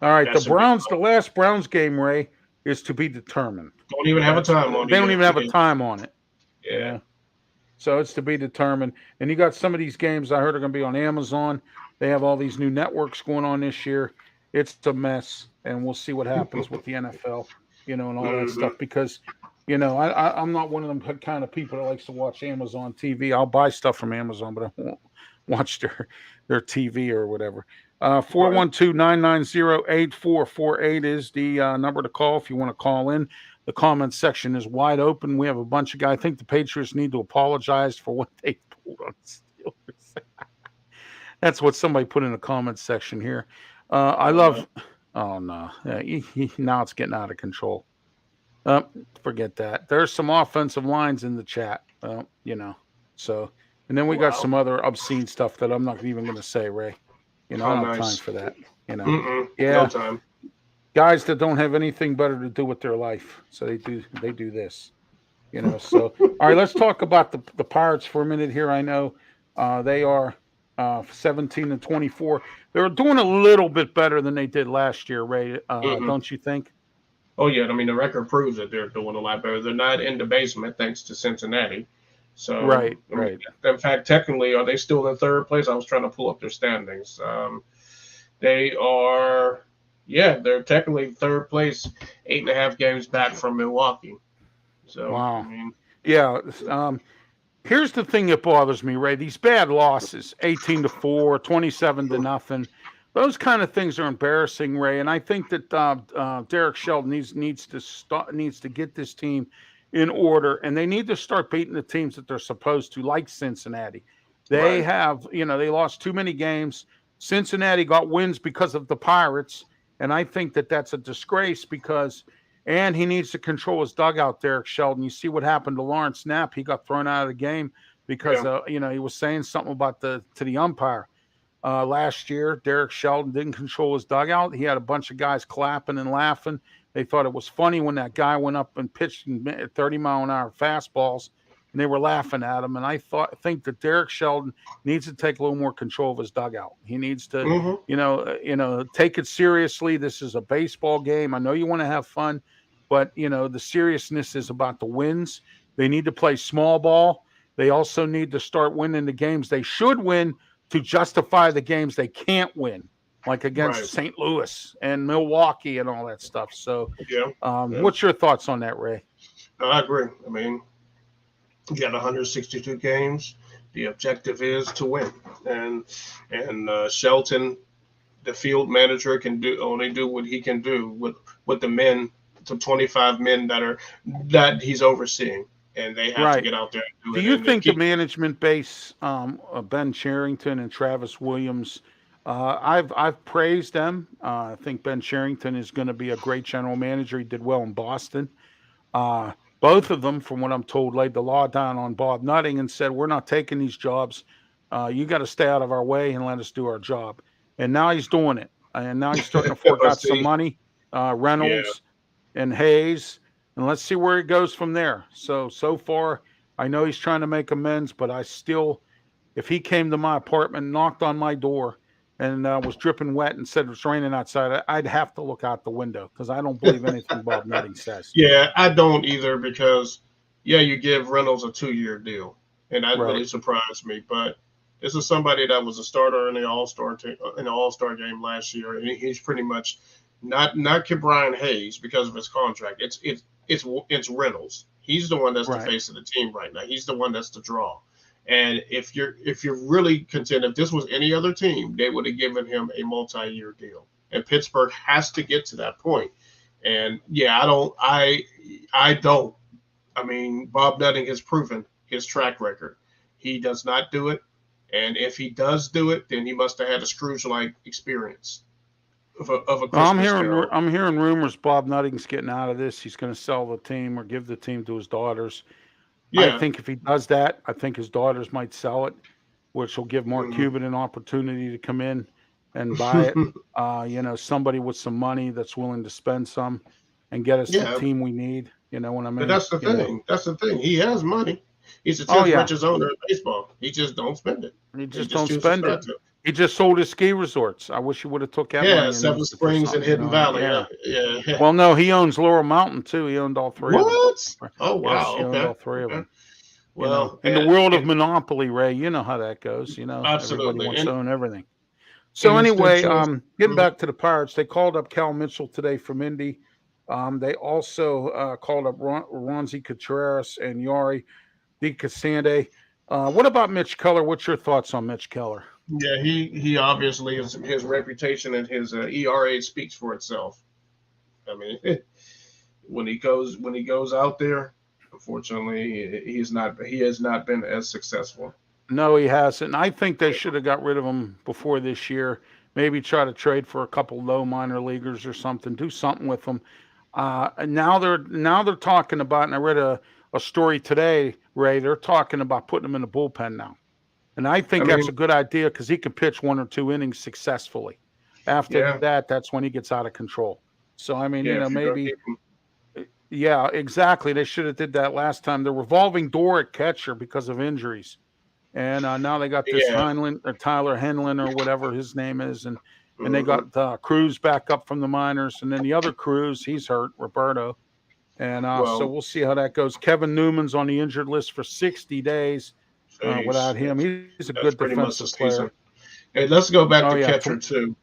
All right, the last Browns game, Ray, is to be determined. Don't even have a time on it. They don't even have a time on it. Yeah. So it's to be determined. And you got some of these games I heard are going to be on Amazon. They have all these new networks going on this year. It's a mess, and we'll see what happens with the NFL, and all that stuff. Because, I'm not one of them kind of people that likes to watch Amazon TV. I'll buy stuff from Amazon, but I won't watch their TV or whatever. 412-990-8448 is the number to call if you want to call in. The comment section is wide open. We have a bunch of guys. I think the Patriots need to apologize for what they pulled on Steelers. That's what somebody put in the comment section here. I love – oh, no. Now it's getting out of control. Forget that. There's some offensive lines in the chat, So, and then we got some other obscene stuff that I'm not even going to say, Ray. I don't have time for that. No time. Guys that don't have anything better to do with their life, so they do this. So all right, let's talk about the Pirates for a minute here. I know they are 17-24. They're doing a little bit better than they did last year, Ray. Don't you think? Oh yeah, I mean the record proves that they're doing a lot better. They're not in the basement thanks to Cincinnati. So right. In fact, technically, are they still in third place? I was trying to pull up their standings. They are, they're technically third place, 8.5 games back from Milwaukee. So wow. Here's the thing that bothers me, Ray. These bad losses, 18-4, 27-0. Those kind of things are embarrassing, Ray. And I think that Derek Shelton needs to get this team in order, and they need to start beating the teams that they're supposed to, like Cincinnati. They have, they lost too many games. Cincinnati got wins because of the Pirates, and I think that that's a disgrace and he needs to control his dugout, Derek Shelton. You see what happened to Lawrence Knapp. He got thrown out of the game because, he was saying something about to the umpire. Last year, Derek Shelton didn't control his dugout. He had a bunch of guys clapping and laughing. They thought it was funny when that guy went up and pitched 30-mile-an-hour fastballs, and they were laughing at him. And I think that Derek Shelton needs to take a little more control of his dugout. He needs to, take it seriously. This is a baseball game. I know you want to have fun, but the seriousness is about the wins. They need to play small ball. They also need to start winning the games they should win to justify the games they can't win, like against St. Louis and Milwaukee and all that stuff. So what's your thoughts on that, Ray? I agree. I mean, you got 162 games. The objective is to win. And Shelton, the field manager, can only do what he can do with the men, the 25 men that he's overseeing. And they have to get out there and do it. Do you think the management base, Ben Cherington and Travis Williams, I've praised them. I think Ben Cherington is going to be a great general manager. He did well in Boston. Both of them, from what I'm told, laid the law down on Bob Nutting and said, we're not taking these jobs. You got to stay out of our way and let us do our job. And now he's doing it. And now he's starting to fork out some money. Reynolds and Hayes. And let's see where it goes from there. So far, I know he's trying to make amends, but I still, if he came to my apartment, knocked on my door, and was dripping wet and said it's raining outside, I'd have to look out the window because I don't believe anything Bob Nutting says. Yeah, I don't either because, you give Reynolds a 2-year deal, and that really surprised me. But This is somebody that was a starter in the All-Star game last year, and he's pretty much not Brian Hayes because of his contract. It's Reynolds. He's the one that's the face of the team right now. He's the one that's the draw. And if you're really content, if this was any other team, they would have given him a multi-year deal. And Pittsburgh has to get to that point. And yeah, I don't. I mean, Bob Nutting has proven his track record. He does not do it. And if he does do it, then he must have had a Scrooge-like experience of a Christmas Carol. I'm hearing rumors Bob Nutting's getting out of this. He's going to sell the team or give the team to his daughters. Yeah. I think if he does that, I think his daughters might sell it, which will give Mark Cuban an opportunity to come in and buy it. Somebody with some money that's willing to spend some and get us the team we need. You know what I mean? But that's the thing. That's the thing. He has money. He's the 10th richest owner in baseball. He just don't spend it. He just don't spend it. He just sold his ski resorts. I wish he would have took that money. Yeah, Seven Springs and Hidden Valley. Yeah. Well, no, he owns Laurel Mountain too. He owned all three of them. What? Oh, wow. Yes, he owned all three of them. Well, in the world of monopoly, Ray, you know how that goes. Absolutely. Everybody wants to own everything. So anyway, getting back to the Pirates, they called up Cal Mitchell today from Indy. They also called up Ronzi Contreras and Yari DeCasande. What about Mitch Keller? What's your thoughts on Mitch Keller? Yeah, he obviously his reputation and his ERA speaks for itself. I mean, when he goes out there, unfortunately, he has not been as successful. No, he hasn't. I think they should have got rid of him before this year. Maybe try to trade for a couple low minor leaguers or something. Do something with them. And now they're talking about, and I read a story today, Ray. They're talking about putting him in the bullpen now, and I think that's a good idea because he could pitch 1 or 2 innings successfully. After that, that's when he gets out of control. So I mean, maybe. Yeah, exactly. They should have did that last time. They're revolving door at catcher because of injuries. And now they got this Heinlein or Tyler Henlin or whatever his name is. And they got Cruz back up from the minors. And then the other Cruz, he's hurt, Roberto. And so we'll see how that goes. Kevin Newman's on the injured list for 60 days without him. He's a good defensive player. Hey, let's go back to catcher, too.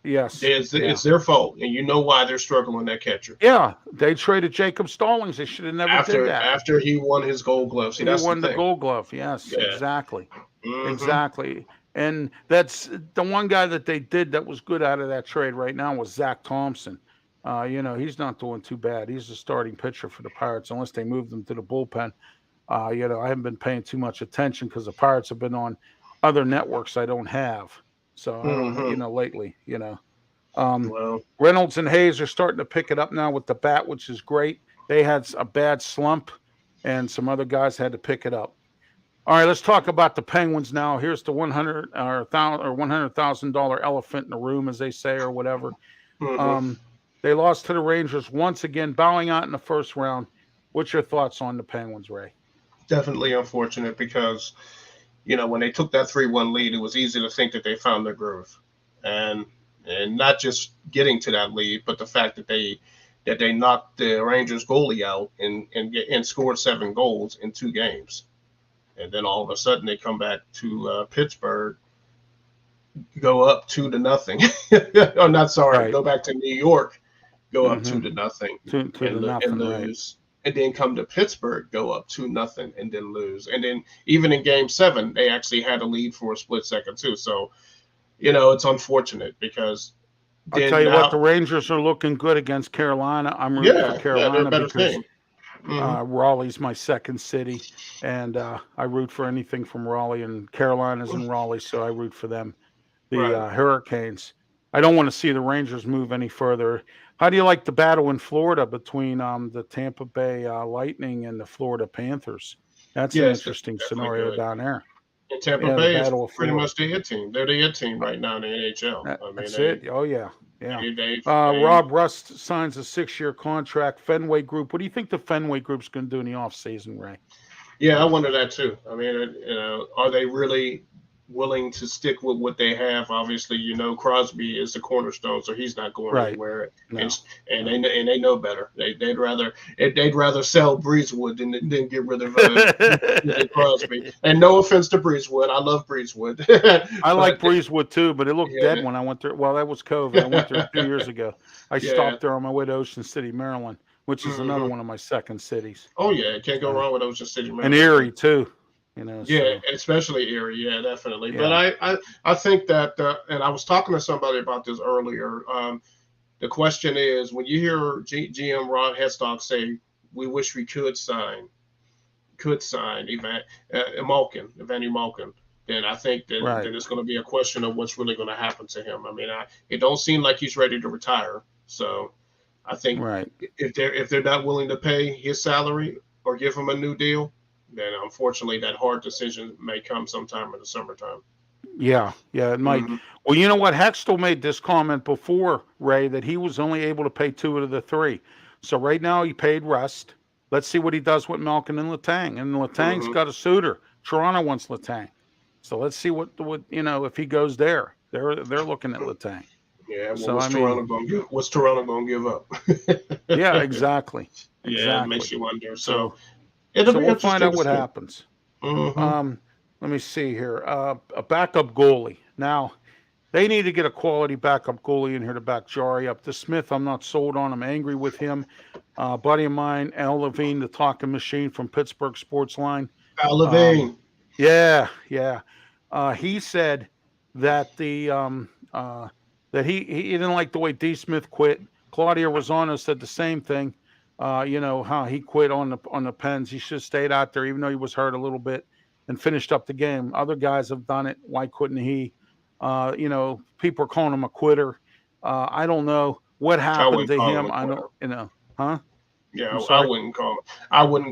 Yes. It's their fault, and you know why they're struggling at catcher. Yeah, they traded Jacob Stallings. They should have never did that. After he won his Gold Glove. See, he won the Gold Glove, yes, exactly. Exactly. And that's the one guy that they did that was good out of that trade right now was Zach Thompson. He's not doing too bad. He's the starting pitcher for the Pirates unless they moved him to the bullpen. I haven't been paying too much attention because the Pirates have been on other networks I don't have. So, lately, Reynolds and Hayes are starting to pick it up now with the bat, which is great. They had a bad slump, and some other guys had to pick it up. All right, let's talk about the Penguins now. Here's the $100,000 elephant in the room, as they say, or whatever. They lost to the Rangers once again, bowing out in the first round. What's your thoughts on the Penguins, Ray? Definitely unfortunate because when they took that 3-1 lead, it was easy to think that they found their groove, and not just getting to that lead, but the fact that they knocked the Rangers goalie out and scored 7 goals in 2 games, and then all of a sudden they come back to Pittsburgh, go up 2-0. Oh, not sorry, right. Go back to New York, go up 2-0, and lose. Right. And then come to Pittsburgh, go up 2-0, and then lose. And then even in Game 7, they actually had a lead for a split second too. So, it's unfortunate because I'll tell you what, the Rangers are looking good against Carolina. I'm rooting for Carolina because Raleigh's my second city, and I root for anything from Raleigh, and Carolina's in Raleigh, so I root for them. The Hurricanes. I don't want to see the Rangers move any further. How do you like the battle in Florida between the Tampa Bay Lightning and the Florida Panthers? That's an interesting scenario good. Down there. And Tampa Bay is pretty much the hit team. They're the hit team right now in the NHL. That's it. Oh, yeah. Rob Rust signs a 6-year contract. Fenway Group. What do you think the Fenway Group's going to do in the offseason, Ray? Yeah, I wonder that too. I mean, are they really willing to stick with what they have. Obviously, Crosby is the cornerstone, so he's not going anywhere. No. And they know better. They'd rather sell Breezewood than get rid of Crosby. And no offense to Breezewood, I love Breezewood. I like Breezewood too, but it looked dead when I went there. Well, that was COVID. I went there 2 years ago. I stopped there on my way to Ocean City, Maryland, which is another one of my second cities. Oh yeah, can't go wrong with Ocean City, Maryland. And Erie too. Especially Erie. Yeah, definitely. Yeah. But I think that, and I was talking to somebody about this earlier. The question is, when you hear GM Ron Hestock say, "We wish we could sign Evander Malkin," then I think that it's going to be a question of what's really going to happen to him. I mean, it don't seem like he's ready to retire. So I think if they're not willing to pay his salary or give him a new deal, then unfortunately that hard decision may come sometime in the summertime. Yeah, it might. Well, you know what? Hextall made this comment before, Ray, that he was only able to pay 2 of the 3. So right now he paid Rust. Let's see what he does with Malkin and Letang. And Letang's got a suitor. Toronto wants Letang. So let's see what if he goes there. They're looking at Letang. Yeah, well, so, what's Toronto going to give up? Yeah, exactly. Yeah, it makes you wonder. So we'll find out what happens. Let me see here. A backup goalie. Now, they need to get a quality backup goalie in here to back Jari up. The Smith, I'm not sold on. I'm angry with him. Buddy of mine, Al Levine, the talking machine from Pittsburgh Sportsline. Al Levine. Yeah. He said that that he didn't like the way D. Smith quit. Claudio Rosano said the same thing. How he quit on the Pens. He should have stayed out there, even though he was hurt a little bit, and finished up the game. Other guys have done it. Why couldn't he? People are calling him a quitter. I don't know what happened to him. I don't, huh? Yeah, I wouldn't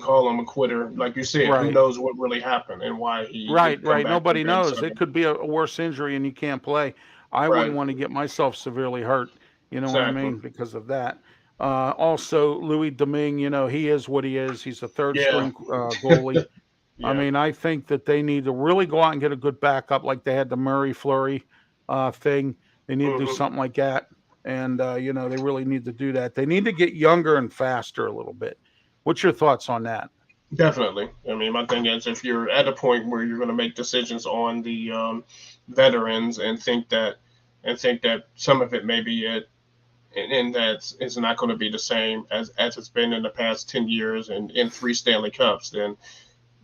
call him a quitter. Like you said, who knows what really happened and why he. Right. Nobody knows. It could be a worse injury and you can't play. I wouldn't want to get myself severely hurt. You know what I mean? Because of that. Also, Louis Domingue, he is what he is. He's a third-string goalie. Yeah. I mean, I think that they need to really go out and get a good backup like they had the Murray Fleury thing. They need to do something like that. And, they really need to do that. They need to get younger and faster a little bit. What's your thoughts on that? Definitely. I mean, my thing is, if you're at a point where you're going to make decisions on the veterans and think that some of it may be it, and that it's not going to be the same as it's been in the past 10 years and in 3 Stanley Cups, then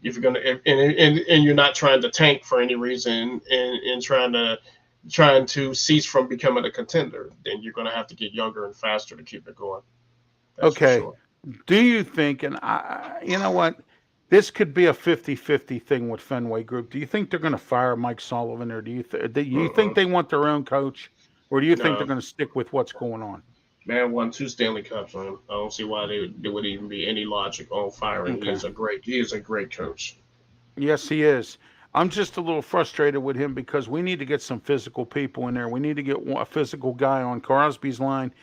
if you're going to and you're not trying to tank for any reason and trying to cease from becoming a contender, then you're going to have to get younger and faster to keep it going. That's okay. Sure. Do you think, and you know what, this could be a 50-50 thing with Fenway Group. Do you think they're going to fire Mike Sullivan, or do you think they want their own coach? Or do you think they're going to stick with what's going on? Man won 2 Stanley Cups, man. I don't see why there would even be any logic on firing. Okay. He is a great coach. Yes, he is. I'm just a little frustrated with him because we need to get some physical people in there. We need to get a physical guy on Crosby's line.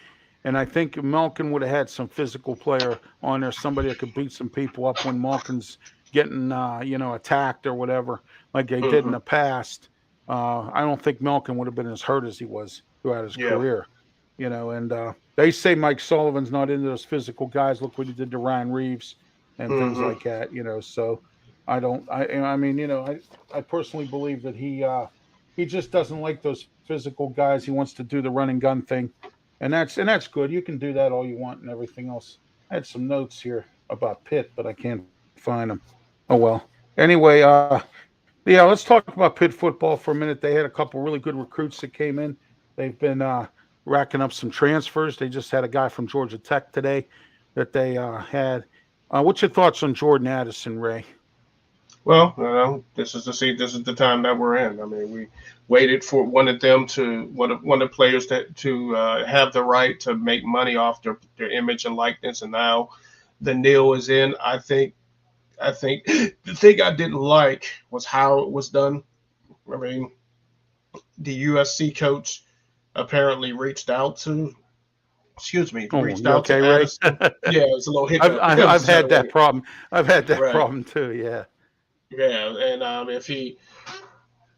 And I think Malkin would have had some physical player on there, somebody that could beat some people up when Malkin's getting, attacked or whatever, like they did in the past. I don't think Malkin would have been as hurt as he was throughout his career, and they say Mike Sullivan's not into those physical guys. Look what he did to Ryan Reeves and things like that, so I personally believe that he just doesn't like those physical guys. He wants to do the run and gun thing, and that's good. You can do that all you want and everything else. I had some notes here about Pitt, but I can't find them. Oh, well. Anyway, let's talk about Pitt football for a minute. They had a couple really good recruits that came in. They've been racking up some transfers. They just had a guy from Georgia Tech today that they had. What's your thoughts on Jordan Addison, Ray? Well, this is the time that we're in. I mean, we wanted the players to have the right to make money off their image and likeness, and now the Neil is in. I think the thing I didn't like was how it was done. I mean, the USC coach apparently reached out to Addison. Yeah, it's a little hiccup. I've had that problem. I've had that problem too. Yeah. Yeah, and if he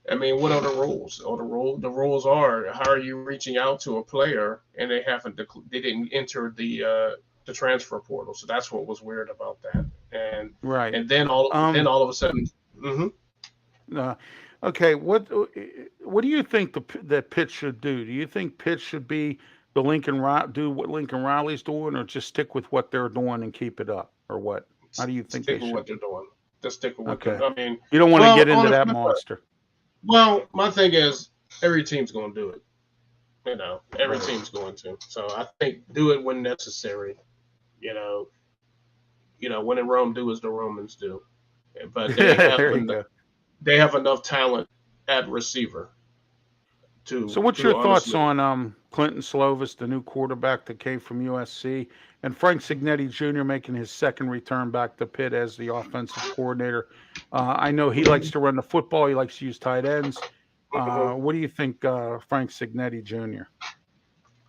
I mean, what are the rules? Or the rules are, how are you reaching out to a player and they didn't enter the transfer portal. So that's what was weird about that. And Right. then all of a sudden, hmm Uh, okay. What do you think that Pitt should do? Do you think Pitt should be the do what Lincoln Riley's doing, or just stick with what they're doing and keep it up, or what? How do you think stick they with should? what they're doing. Just stick with what Okay. they're. I mean, You don't want to well, get on into the that flip side, monster. well, my thing is every team's going to do it. Every Right. team's going to. So I think do it when necessary. You know, when in Rome, do as the Romans do. But There you go. they have enough talent at receiver So, what's to your thoughts honestly. on Clinton Slovis, the new quarterback that came from USC, and Frank Signetti Jr. making his second return back to Pitt as the offensive coordinator? I know he likes to run the football. He likes to use tight ends. Mhm. What do you think, Frank Signetti Jr.?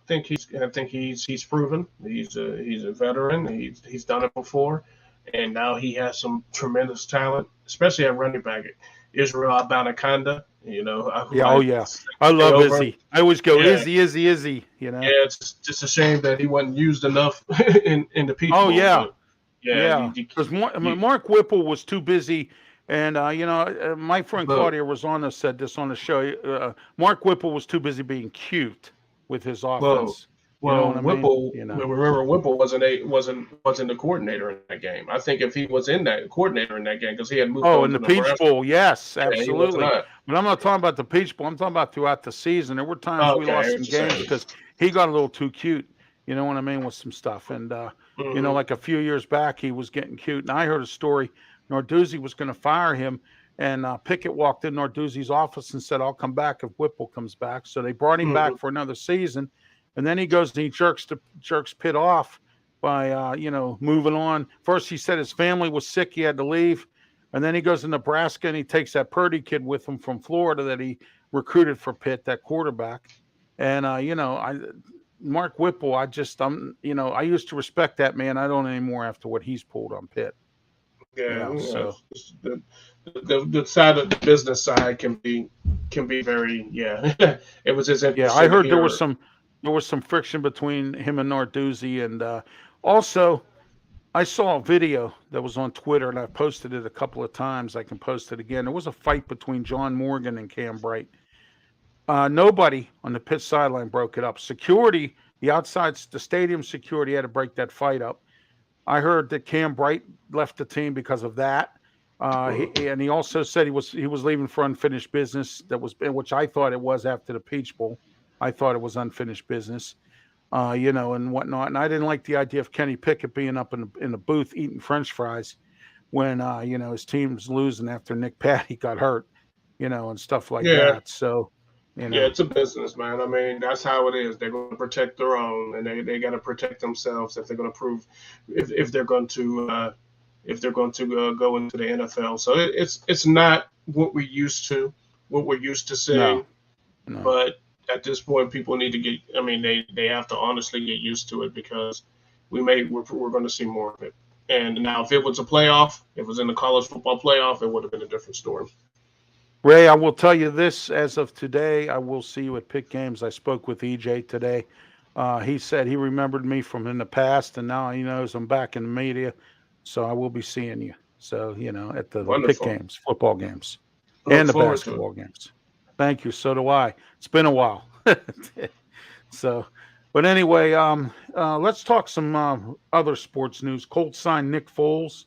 I think he's proven. He's a veteran. He's done it before, and now he has some tremendous talent, especially at running back. Israel Abanikanda, who Yeah, I oh yeah, I say love over. Izzy. I always go Yeah, Izzy, Izzy, Izzy. You know. yeah. It's just a shame that he wasn't used enough in the Peach Oh Bowl, yeah, but yeah, yeah. Because you Mark Whipple was too busy, and my friend but Claudia Rosano said this on the show. Mark Whipple was too busy being cute with his well, offense. You know Well, what I mean? Whipple. Remember, Whipple wasn't the coordinator in that game. I think if he was in that coordinator in that game, because he had moved Oh, on in to the Peach Nebraska, Bowl, yes, yeah, he was absolutely. not. But I'm not talking about the Peach Bowl. I'm talking about throughout the season. There were times we Okay, I hear lost what some you're games saying. because he got a little too cute. You know what I mean with some stuff, and Hmm. like a few years back, he was getting cute. And I heard a story. Narduzzi was going to fire him, and Pickett walked in Narduzzi's office and said, "I'll come back if Whipple comes back." So they brought him Hmm. back for another season, and then he goes and he jerks Pitt off by moving on. First, he said his family was sick; he had to leave. And then he goes to Nebraska and he takes that Purdy kid with him from Florida that he recruited for Pitt, that quarterback. And Mark Whipple, I used to respect that man. I don't anymore after what he's pulled on Pitt. Yeah, So the side of the business side can be very, yeah. It was just yeah, I interesting to heard hear. there was some friction between him and Narduzzi, and also I saw a video that was on Twitter, and I posted it a couple of times. I can post it again. There was a fight between John Morgan and Cam Bright. Nobody on the pit sideline broke it up. Security, the stadium security had to break that fight up. I heard that Cam Bright left the team because of that. And he also said he was leaving for unfinished business. Which I thought it was after the Peach Bowl. I thought it was unfinished business, and whatnot. And I didn't like the idea of Kenny Pickett being up in the booth eating French fries when his team's losing after Nick Patty got hurt, and stuff like Yeah, that. So, you yeah, know, it's a business, man. I mean, that's how it is. They're going to protect their own, and they got to protect themselves if they're going to prove if they're going to go into the NFL. So it's not what we're used to no, seeing, no. but at this point, people need to get. I mean, they have to honestly get used to it because we're going to see more of it. And now, if it was a playoff, if it was in the college football playoff, it would have been a different story. Ray, I will tell you this as of today, I will see you at Pick Games. I spoke with EJ today. He said he remembered me from in the past, and now he knows I'm back in the media. So I will be seeing you. So, at the Pick Wonderful. Games, football games, I look and the forward to it. basketball games. Thank you. So do I. It's been a while. So, but anyway, let's talk some other sports news. Colts signed Nick Foles.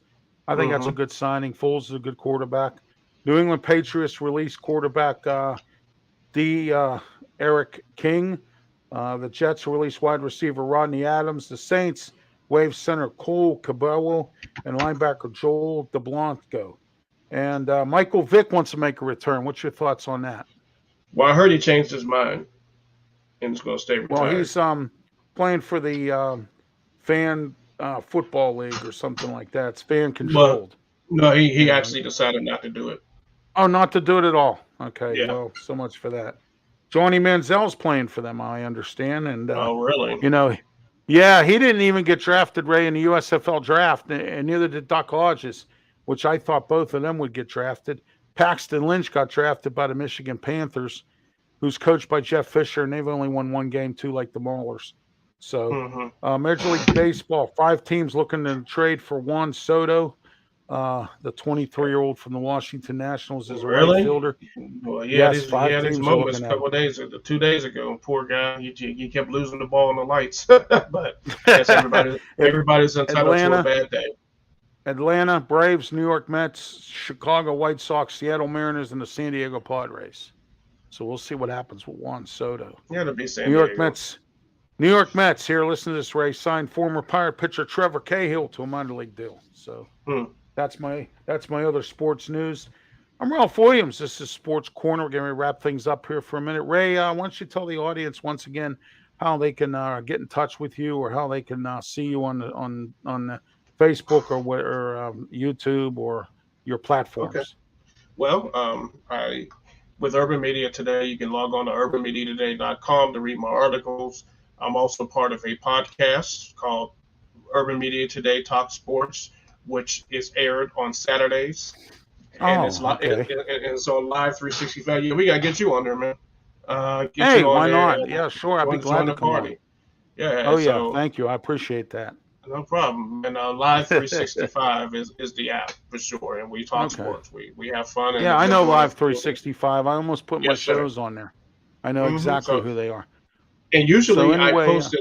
I think that's a Hmm. good signing. Foles is a good quarterback. New England Patriots released quarterback D. Eric King. The Jets released wide receiver Rodney Adams. The Saints waived center Cole Cabello and linebacker Joel DeBlanco. And Michael Vick wants to make a return. What's your thoughts on that? Well, I heard he changed his mind and is going to stay Well, retired. he's playing for the fan football league or something like that. It's fan But controlled. no, You he know. actually decided not to do it. Oh, not to do it at all. Okay. Yeah. Well, so much for that. Johnny Manziel's playing for them, I understand, and Oh, really? you know, yeah, he didn't even get drafted, Ray, in the USFL draft, and neither did Duck Hodges, which I thought both of them would get drafted. Paxton Lynch got drafted by the Michigan Panthers, who's coached by Jeff Fisher, and they've only won one game too, like the Maulers. So, Major League Baseball, 5 teams looking to trade for Juan Soto. The 23-year-old from the Washington Nationals is a right fielder. Well, yes, 5 teams moments a couple of days, 2 days ago. Poor guy, he kept losing the ball on the lights. But I guess everybody's entitled to a bad day. Atlanta Braves, New York Mets, Chicago White Sox, Seattle Mariners, and the San Diego Padres. So we'll see what happens with Juan Soto. Yeah, it'll be San Diego. New York Mets, here, listen to this, Ray, signed former Pirate pitcher Trevor Cahill to a minor league deal. So that's my other sports news. I'm Ralph Williams. This is Sports Corner. We're going to wrap things up here for a minute. Ray, why don't you tell the audience once again how they can get in touch with you, or how they can see you on the Facebook or YouTube or your platforms? Okay. Well, with Urban Media Today, you can log on to urbanmediatoday.com to read my articles. I'm also part of a podcast called Urban Media Today Talk Sports, which is aired on Saturdays. And it's live, and it's on Live 365. Yeah, we got to get you on there, man. Hey, why not? Yeah, sure. I'd be glad to come on. Yeah. Oh, yeah. Thank you. I appreciate that. No problem. And Live 365 is the app for sure. And we talk sports. We have fun. And I know Live 365. I almost put my shows on there. I know exactly who they are. And usually I post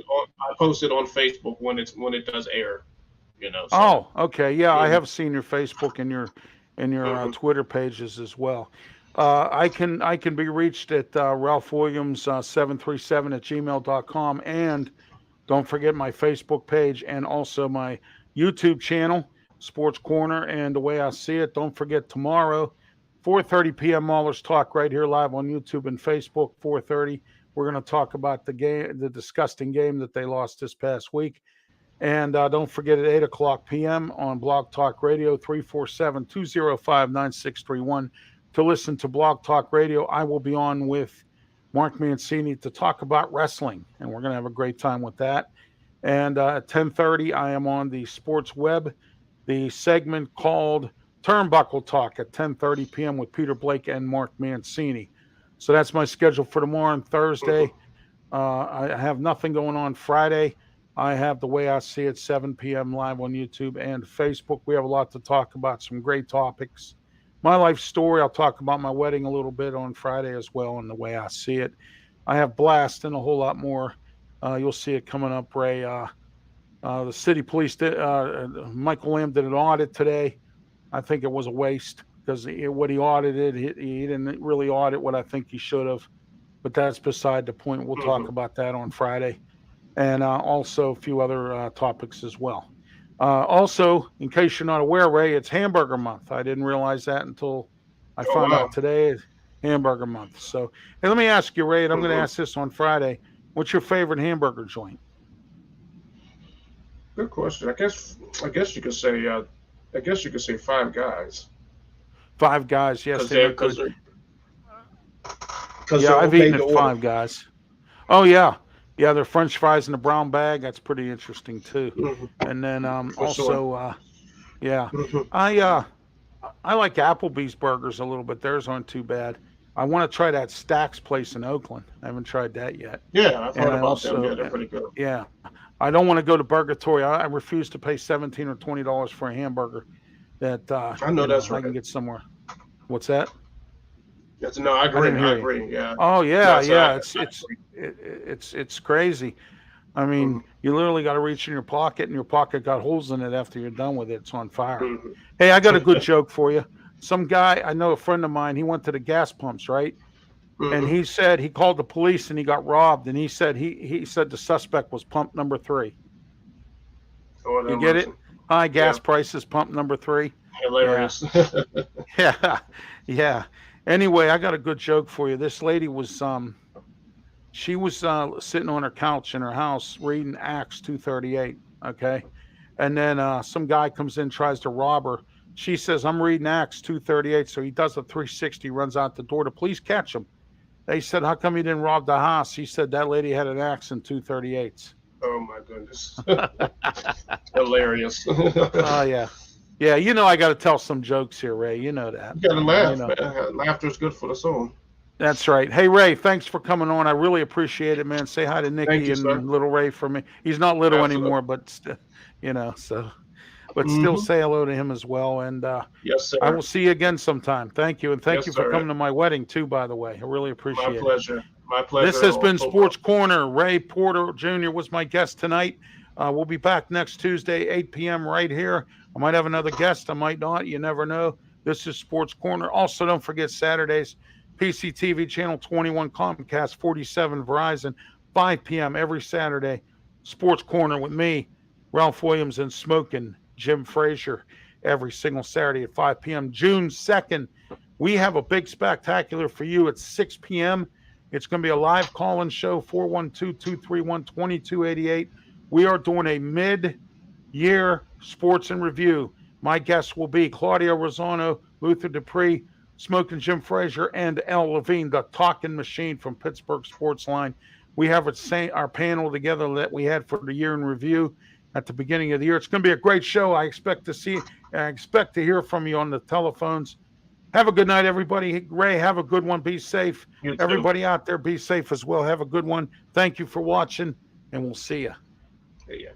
it on Facebook when it does air. Okay. Yeah, I have seen your Facebook and your Twitter pages as well. I can be reached at Ralph Williams 737 at gmail.com, and don't forget my Facebook page and also my YouTube channel, Sports Corner, and The Way I See It. Don't forget tomorrow, 4:30 p.m. Maulers Talk right here live on YouTube and Facebook. 4:30. We're going to talk about the disgusting game that they lost this past week. And don't forget at 8 o'clock p.m. on Blog Talk Radio, 347-205-9631. To listen to Blog Talk Radio, I will be on with Mark Mancini to talk about wrestling, and we're going to have a great time with that. And at 10:30, I am on the Sports Web, the segment called Turnbuckle Talk at 10:30 p.m. with Peter Blake and Mark Mancini. So that's my schedule for tomorrow and Thursday. I have nothing going on Friday. I have The Way I See It, 7 p.m. live on YouTube and Facebook. We have a lot to talk about, some great topics. My life story, I'll talk about my wedding a little bit on Friday as well, and The Way I See It. I have Blast and a whole lot more. You'll see it coming up, Ray. The city police did, Michael Lamb did an audit today. I think it was a waste because what he audited, he didn't really audit what I think he should have. But that's beside the point. We'll talk about that on Friday. And also a few other topics as well. Also, in case you're not aware, Ray, it's Hamburger Month. I didn't realize that until I found out today. Hamburger Month. So, hey, let me ask you, Ray, and I'm going to ask this on Friday. What's your favorite hamburger joint? Good question. I guess you could say Five Guys. Five Guys, yes. Because I've eaten at Five Guys. Oh yeah. Yeah, their French fries in the brown bag. That's pretty interesting too. And then I like Applebee's burgers a little bit. Theirs aren't too bad. I want to try that Stack's place in Oakland. I haven't tried that yet. Yeah, I've heard about them. Yeah, they're pretty good. Yeah, I don't want to go to Burgatory. I refuse to pay $17 or $20 for a hamburger. That I know that's right. I can get somewhere. What's that? No, I agree. Yeah. Oh yeah, yeah. It's crazy. I mean, you literally got to reach in your pocket, and your pocket got holes in it after you're done with it. It's on fire. Hey, I got a good joke for you. Some guy, I know a friend of mine, he went to the gas pumps, right? And he said he called the police and he got robbed. And he said he said the suspect was pump number 3. Oh, you get it? High gas prices, pump number 3. Hilarious. Yeah. Anyway, I got a good joke for you. This lady was she was sitting on her couch in her house reading Acts 2:38. Okay, and then some guy comes in, tries to rob her. She says, "I'm reading Acts 2:38." So he does a 360, runs out the door. The police catch him. They said, "How come you didn't rob the house?" He said, "That lady had an axe and 238s." Oh my goodness. Hilarious. Oh yeah. Yeah, I got to tell some jokes here, Ray. You know that. You got to laugh, man. Laughter is good for the soul. That's right. Hey, Ray, thanks for coming on. I really appreciate it, man. Say hi to Nikki and little Ray for me. He's not little anymore, but but still say hello to him as well. And yes, sir. I will see you again sometime. Thank you. And thank you for coming to my wedding too, by the way. I really appreciate it. My pleasure. My pleasure. This has been Sports Corner. Ray Porter Jr. was my guest tonight. We'll be back next Tuesday, 8 p.m. right here. I might have another guest. I might not. You never know. This is Sports Corner. Also, don't forget Saturdays, PCTV Channel 21, Comcast 47, Verizon, 5 p.m. every Saturday. Sports Corner with me, Ralph Williams, and Smoking Jim Frazier every single Saturday at 5 p.m. June 2nd, we have a big spectacular for you at 6 p.m. It's going to be a live call-in show, 412-231-2288. We are doing a mid-year sports and review. My guests will be Claudio Rosano, Luther Dupree, Smoking Jim Frazier, and Al Levine, the talking machine from Pittsburgh Sports Line. We have our panel together that we had for the year in review at the beginning of the year. It's going to be a great show. I expect to hear from you on the telephones. Have a good night, everybody. Ray, have a good one. Be safe. Everybody out there, be safe as well. Have a good one. Thank you for watching, and we'll see you. Yeah.